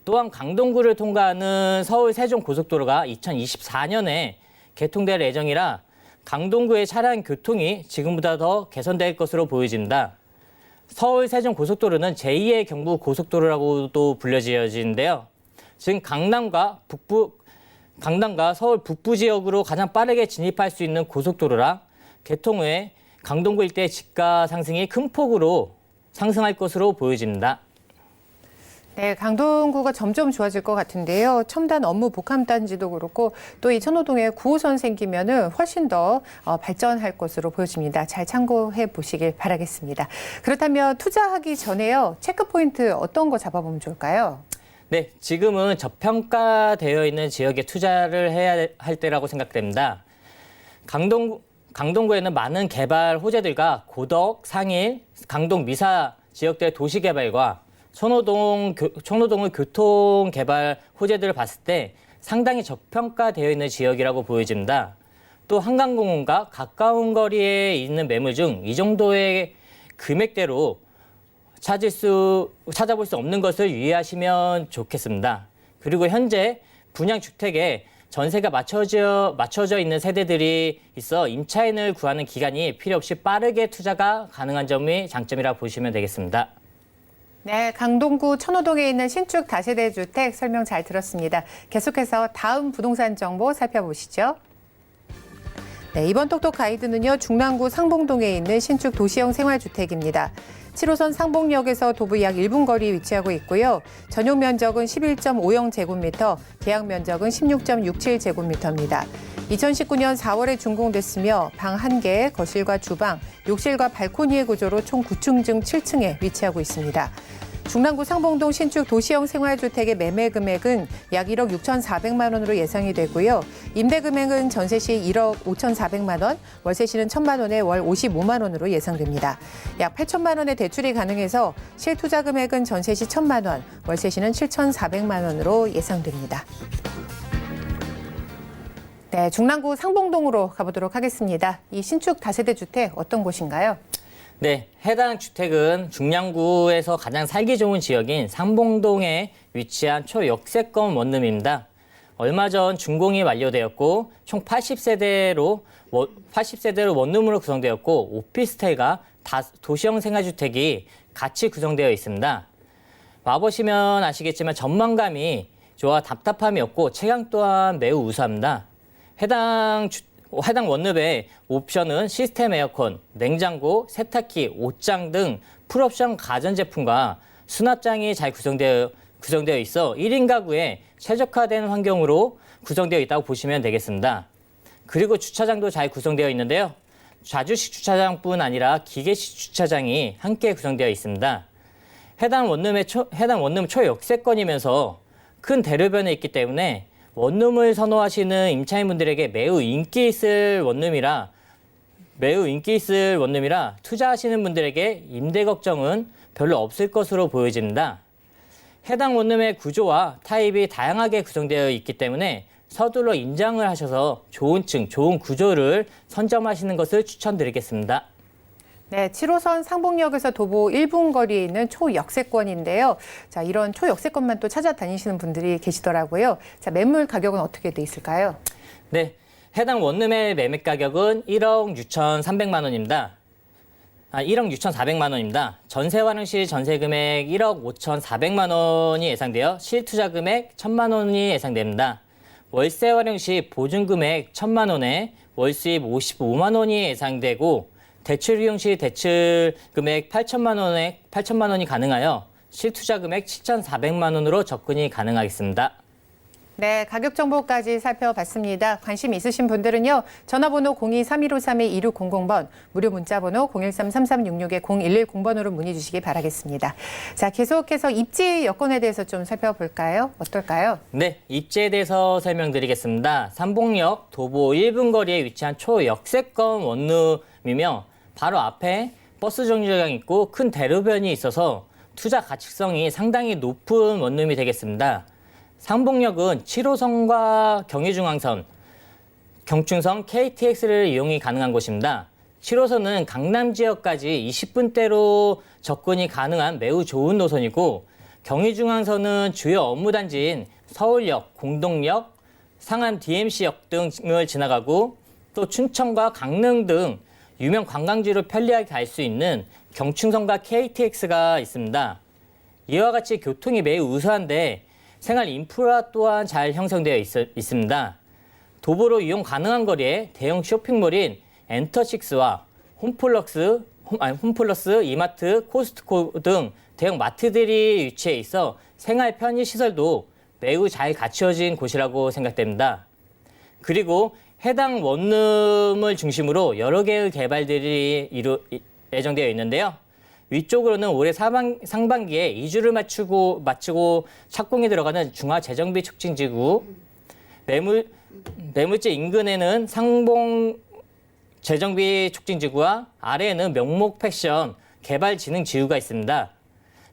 또한 강동구를 통과하는 서울 세종고속도로가 2024년에 개통될 예정이라 강동구의 차량 교통이 지금보다 더 개선될 것으로 보여집니다. 서울 세종고속도로는 제2의 경부고속도로라고도 불려지어지는데요. 지금 강남과 서울 북부 지역으로 가장 빠르게 진입할 수 있는 고속도로라 개통 후에 강동구 일대 집가 상승이 큰 폭으로 상승할 것으로 보여집니다. 네, 강동구가 점점 좋아질 것 같은데요. 첨단 업무 복합단지도 그렇고 또 이 천호동에 9호선 생기면은 훨씬 더 발전할 것으로 보여집니다. 잘 참고해 보시길 바라겠습니다. 그렇다면 투자하기 전에요. 체크포인트 어떤 거 잡아보면 좋을까요? 네, 지금은 저평가되어 있는 지역에 투자를 해야 할 때라고 생각됩니다. 강동구에는 많은 개발 호재들과 고덕, 상일, 강동 미사 지역대 도시개발과 천호동의 교통개발 호재들을 봤을 때 상당히 저평가되어 있는 지역이라고 보여집니다. 또 한강공원과 가까운 거리에 있는 매물 중 이 정도의 금액대로 찾아볼 수 없는 것을 유의하시면 좋겠습니다. 그리고 현재 분양주택에 전세가 맞춰져 있는 세대들이 있어 임차인을 구하는 기간이 필요 없이 빠르게 투자가 가능한 점이 장점이라 보시면 되겠습니다. 네, 강동구 천호동에 있는 신축 다세대 주택 설명 잘 들었습니다. 계속해서 다음 부동산 정보 살펴보시죠. 네, 이번 똑똑 가이드는요, 중랑구 상봉동에 있는 신축 도시형 생활주택입니다. 7호선 상봉역에서 도보 약 1분 거리에 위치하고 있고요. 전용 면적은 11.50제곱미터, 계약 면적은 16.67제곱미터입니다. 2019년 4월에 준공됐으며 방 1개, 거실과 주방, 욕실과 발코니의 구조로 총 9층 중 7층에 위치하고 있습니다. 중랑구 상봉동 신축 도시형 생활주택의 매매 금액은 약 1억 6,400만 원으로 예상이 되고요. 임대 금액은 전세 시 1억 5,400만 원, 월세 시는 1,000만 원에 월 55만 원으로 예상됩니다. 약 8천만 원의 대출이 가능해서 실투자 금액은 전세 시 1,000만 원, 월세 시는 7,400만 원으로 예상됩니다. 네, 중랑구 상봉동으로 가보도록 하겠습니다. 이 신축 다세대 주택 어떤 곳인가요? 네, 해당 주택은 중랑구에서 가장 살기 좋은 지역인 상봉동에 위치한 초역세권 원룸입니다. 얼마 전 준공이 완료되었고 총 80세대로 원룸으로 구성되었고 오피스텔과 도시형 생활주택이 같이 구성되어 있습니다. 와보시면 아시겠지만 전망감이 좋아 답답함이 없고 채광 또한 매우 우수합니다. 해당 해당 원룸의 옵션은 시스템 에어컨, 냉장고, 세탁기, 옷장 등 풀옵션 가전제품과 수납장이 잘 구성되어 있어 1인 가구에 최적화된 환경으로 구성되어 있다고 보시면 되겠습니다. 그리고 주차장도 잘 구성되어 있는데요. 좌주식 주차장뿐 아니라 기계식 주차장이 함께 구성되어 있습니다. 해당 원룸은 초역세권이면서 큰 대로변에 있기 때문에 원룸을 선호하시는 임차인분들에게 매우 인기 있을 원룸이라 투자하시는 분들에게 임대 걱정은 별로 없을 것으로 보여집니다. 해당 원룸의 구조와 타입이 다양하게 구성되어 있기 때문에 서둘러 임장을 하셔서 좋은 층, 좋은 구조를 선점하시는 것을 추천드리겠습니다. 네, 7호선 상봉역에서 도보 1분 거리에 있는 초역세권인데요. 자, 이런 초역세권만 또 찾아다니시는 분들이 계시더라고요. 자, 매물 가격은 어떻게 돼 있을까요? 네, 해당 원룸의 매매 가격은 1억 6,300만 원입니다. 1억 6,400만 원입니다. 전세 활용 시 전세 금액 1억 5,400만 원이 예상되어 실투자 금액 1,000만 원이 예상됩니다. 월세 활용 시 보증 금액 1,000만 원에 월 수입 55만 원이 예상되고 대출 이용 시 대출 금액 8천만 원이 가능하여 실투자 금액 7,400만 원으로 접근이 가능하겠습니다. 네, 가격 정보까지 살펴봤습니다. 관심 있으신 분들은요. 전화번호 02-3153-2600번, 무료 문자번호 013-3366-0110번으로 문의 주시기 바라겠습니다. 자, 계속해서 입지 여건에 대해서 좀 살펴볼까요? 어떨까요? 네, 입지에 대해서 설명드리겠습니다. 삼봉역 도보 1분 거리에 위치한 초역세권 원룸이며 바로 앞에 버스 정류장이 있고 큰 대로변이 있어서 투자 가치성이 상당히 높은 원룸이 되겠습니다. 상봉역은 7호선과 경의중앙선, 경춘선, KTX를 이용이 가능한 곳입니다. 7호선은 강남 지역까지 20분대로 접근이 가능한 매우 좋은 노선이고 경의중앙선은 주요 업무단지인 서울역, 공동역, 상암 DMC역 등을 지나가고 또 춘천과 강릉 등 유명 관광지로 편리하게 갈 수 있는 경춘선과 KTX가 있습니다. 이와 같이 교통이 매우 우수한데 생활 인프라 또한 잘 형성되어 있습니다. 도보로 이용 가능한 거리에 대형 쇼핑몰인 엔터식스와 홈플러스, 이마트, 코스트코 등 대형 마트들이 위치해 있어 생활 편의 시설도 매우 잘 갖추어진 곳이라고 생각됩니다. 그리고 해당 원룸을 중심으로 여러 개의 개발들이 예정되어 있는데요. 위쪽으로는 올해 상반기에 이주를 마치고 착공에 들어가는 중화재정비 촉진지구, 매물지 인근에는 상봉 재정비 촉진지구와 아래에는 명목 패션 개발진흥지구가 있습니다.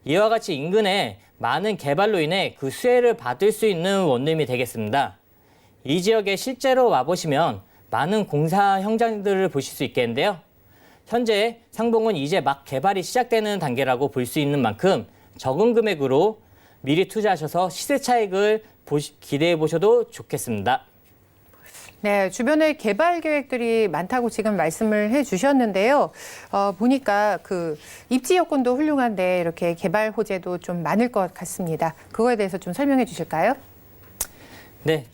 이와 같이 인근에 많은 개발로 인해 그 수혜를 받을 수 있는 원룸이 되겠습니다. 이 지역에 실제로 와보시면 많은 공사 현장들을 보실 수 있겠는데요. 현재 상봉은 이제 막 개발이 시작되는 단계라고 볼 수 있는 만큼 적은 금액으로 미리 투자하셔서 시세 차익을 기대해 보셔도 좋겠습니다. 네, 주변에 개발 계획들이 많다고 지금 말씀을 해주셨는데요. 보니까 그 입지 여건도 훌륭한데 이렇게 개발 호재도 좀 많을 것 같습니다. 그거에 대해서 좀 설명해 주실까요? 네,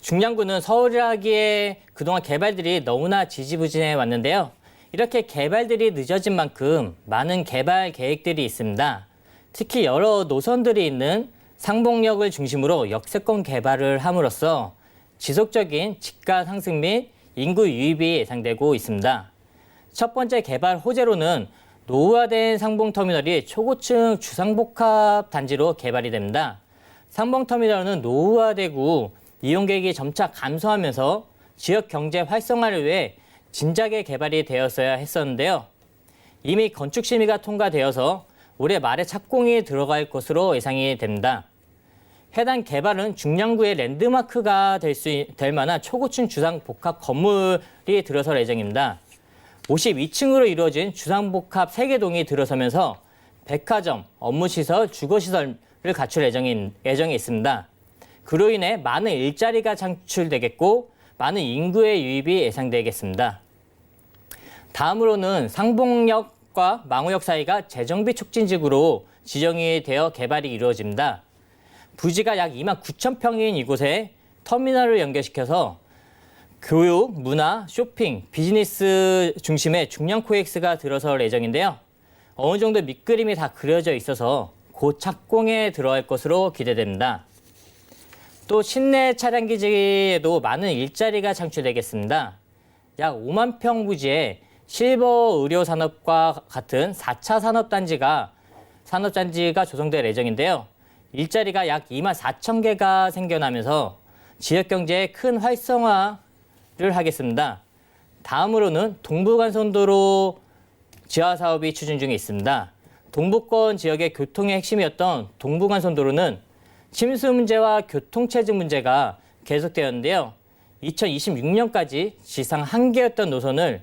중량구는 서울이라기에 그동안 개발들이 너무나 지지부진해 왔는데요. 이렇게 개발들이 늦어진 만큼 많은 개발 계획들이 있습니다. 특히 여러 노선들이 있는 상봉역을 중심으로 역세권 개발을 함으로써 지속적인 집가 상승 및 인구 유입이 예상되고 있습니다. 첫 번째 개발 호재로는 노후화된 상봉터미널이 초고층 주상복합 단지로 개발이 됩니다. 상봉터미널은 노후화되고 이용객이 점차 감소하면서 지역 경제 활성화를 위해 진작에 개발이 되었어야 했었는데요. 이미 건축 심의가 통과되어서 올해 말에 착공이 들어갈 것으로 예상이 됩니다. 해당 개발은 중량구의 랜드마크가 될 만한 초고층 주상복합 건물이 들어설 예정입니다. 52층으로 이루어진 주상복합 3개 동이 들어서면서 백화점, 업무시설, 주거시설을 갖출 예정에 있습니다. 그로 인해 많은 일자리가 창출되겠고 많은 인구의 유입이 예상되겠습니다. 다음으로는 상봉역과 망우역 사이가 재정비 촉진지구로 지정이 되어 개발이 이루어집니다. 부지가 약 2만 9천 평인 이곳에 터미널을 연결시켜서 교육, 문화, 쇼핑, 비즈니스 중심의 중량 코엑스가 들어설 예정인데요. 어느 정도 밑그림이 다 그려져 있어서 곧 착공에 들어갈 것으로 기대됩니다. 또 실내 차량 기지에도 많은 일자리가 창출되겠습니다. 약 5만 평 부지에 실버 의료 산업과 같은 4차 산업단지가 조성될 예정인데요. 일자리가 약 2만 4천 개가 생겨나면서 지역 경제에 큰 활성화를 하겠습니다. 다음으로는 동부간선도로 지하 사업이 추진 중에 있습니다. 동부권 지역의 교통의 핵심이었던 동부간선도로는 침수 문제와 교통체증 문제가 계속되었는데요. 2026년까지 지상 1개였던 노선을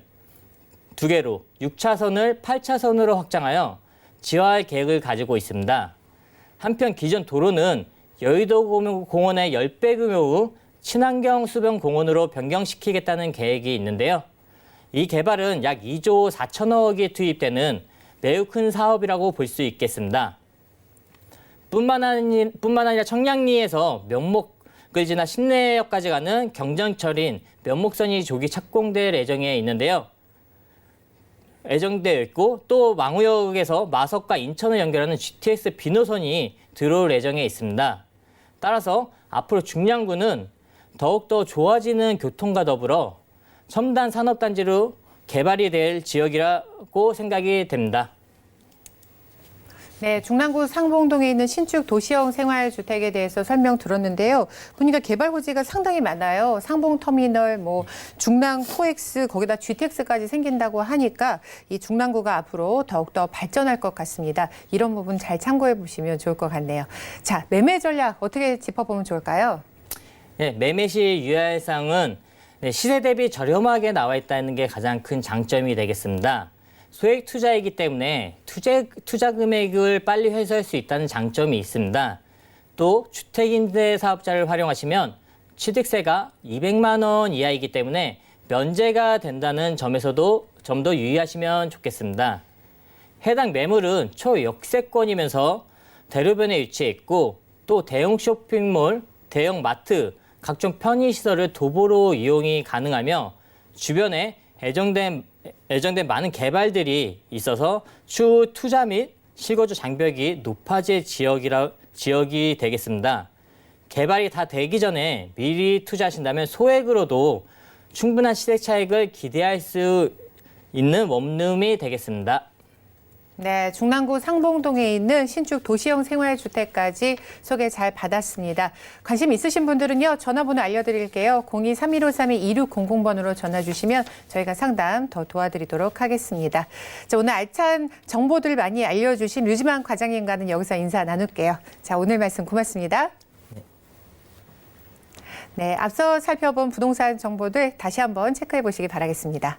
2개로 6차선을 8차선으로 확장하여 지화할 계획을 가지고 있습니다. 한편 기존 도로는 여의도 공원의 10배 규모 친환경 수변 공원으로 변경시키겠다는 계획이 있는데요. 이 개발은 약 2조 4천억이 투입되는 매우 큰 사업이라고 볼 수 있겠습니다. 뿐만 아니라 청량리에서 면목을 지나 신내역까지 가는 경전철인 면목선이 조기 착공될 예정에 있는데요. 예정되어 있고 또 망우역에서 마석과 인천을 연결하는 GTX 비노선이 들어올 예정에 있습니다. 따라서 앞으로 중량구는 더욱더 좋아지는 교통과 더불어 첨단 산업단지로 개발이 될 지역이라고 생각이 됩니다. 네, 중랑구 상봉동에 있는 신축 도시형 생활주택에 대해서 설명 들었는데요. 보니까 개발 부지가 상당히 많아요. 상봉터미널, 중랑 코엑스, 거기다 GTX까지 생긴다고 하니까 이 중랑구가 앞으로 더욱더 발전할 것 같습니다. 이런 부분 잘 참고해 보시면 좋을 것 같네요. 자, 매매 전략 어떻게 짚어보면 좋을까요? 네, 매매 시 유의할 사항은 시세 대비 저렴하게 나와 있다는 게 가장 큰 장점이 되겠습니다. 소액 투자이기 때문에 투자 금액을 빨리 회수할 수 있다는 장점이 있습니다. 또 주택임대사업자를 활용하시면 취득세가 200만 원 이하이기 때문에 면제가 된다는 점에서도 좀 더 유의하시면 좋겠습니다. 해당 매물은 초역세권이면서 대로변에 위치해 있고 또 대형 쇼핑몰, 대형 마트, 각종 편의시설을 도보로 이용이 가능하며 주변에 예정된 많은 개발들이 있어서 추후 투자 및 실거주 장벽이 높아질 지역이 되겠습니다. 개발이 다 되기 전에 미리 투자하신다면 소액으로도 충분한 시세 차익을 기대할 수 있는 원룸이 되겠습니다. 네, 중랑구 상봉동에 있는 신축 도시형 생활주택까지 소개 잘 받았습니다. 관심 있으신 분들은요, 전화번호 알려드릴게요. 02-3153-2600번으로 전화 주시면 저희가 상담 더 도와드리도록 하겠습니다. 자, 오늘 알찬 정보들 많이 알려주신 류지만 과장님과는 여기서 인사 나눌게요. 자, 오늘 말씀 고맙습니다. 네, 앞서 살펴본 부동산 정보들 다시 한번 체크해 보시기 바라겠습니다.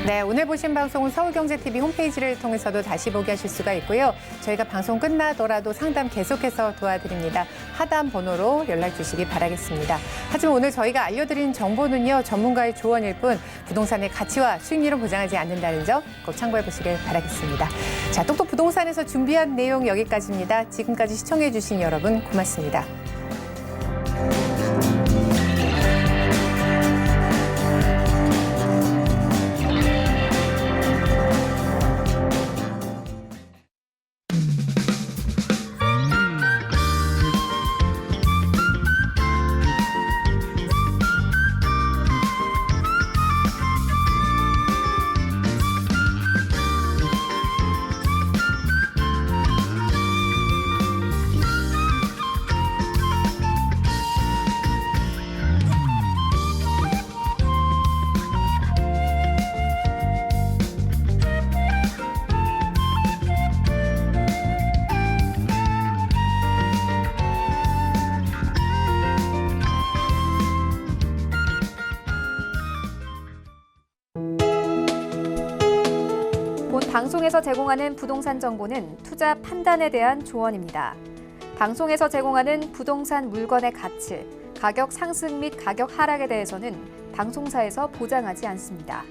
네, 오늘 보신 방송은 서울경제TV 홈페이지를 통해서도 다시 보게 하실 수가 있고요. 저희가 방송 끝나더라도 상담 계속해서 도와드립니다. 하단 번호로 연락 주시기 바라겠습니다. 하지만 오늘 저희가 알려드린 정보는요, 전문가의 조언일 뿐 부동산의 가치와 수익률을 보장하지 않는다는 점 꼭 참고해 보시길 바라겠습니다. 자, 똑똑 부동산에서 준비한 내용 여기까지입니다. 지금까지 시청해 주신 여러분 고맙습니다. 방송에서 제공하는 부동산 정보는 투자 판단에 대한 조언입니다. 방송에서 제공하는 부동산 물건의 가치, 가격 상승 및 가격 하락에 대해서는 방송사에서 보장하지 않습니다.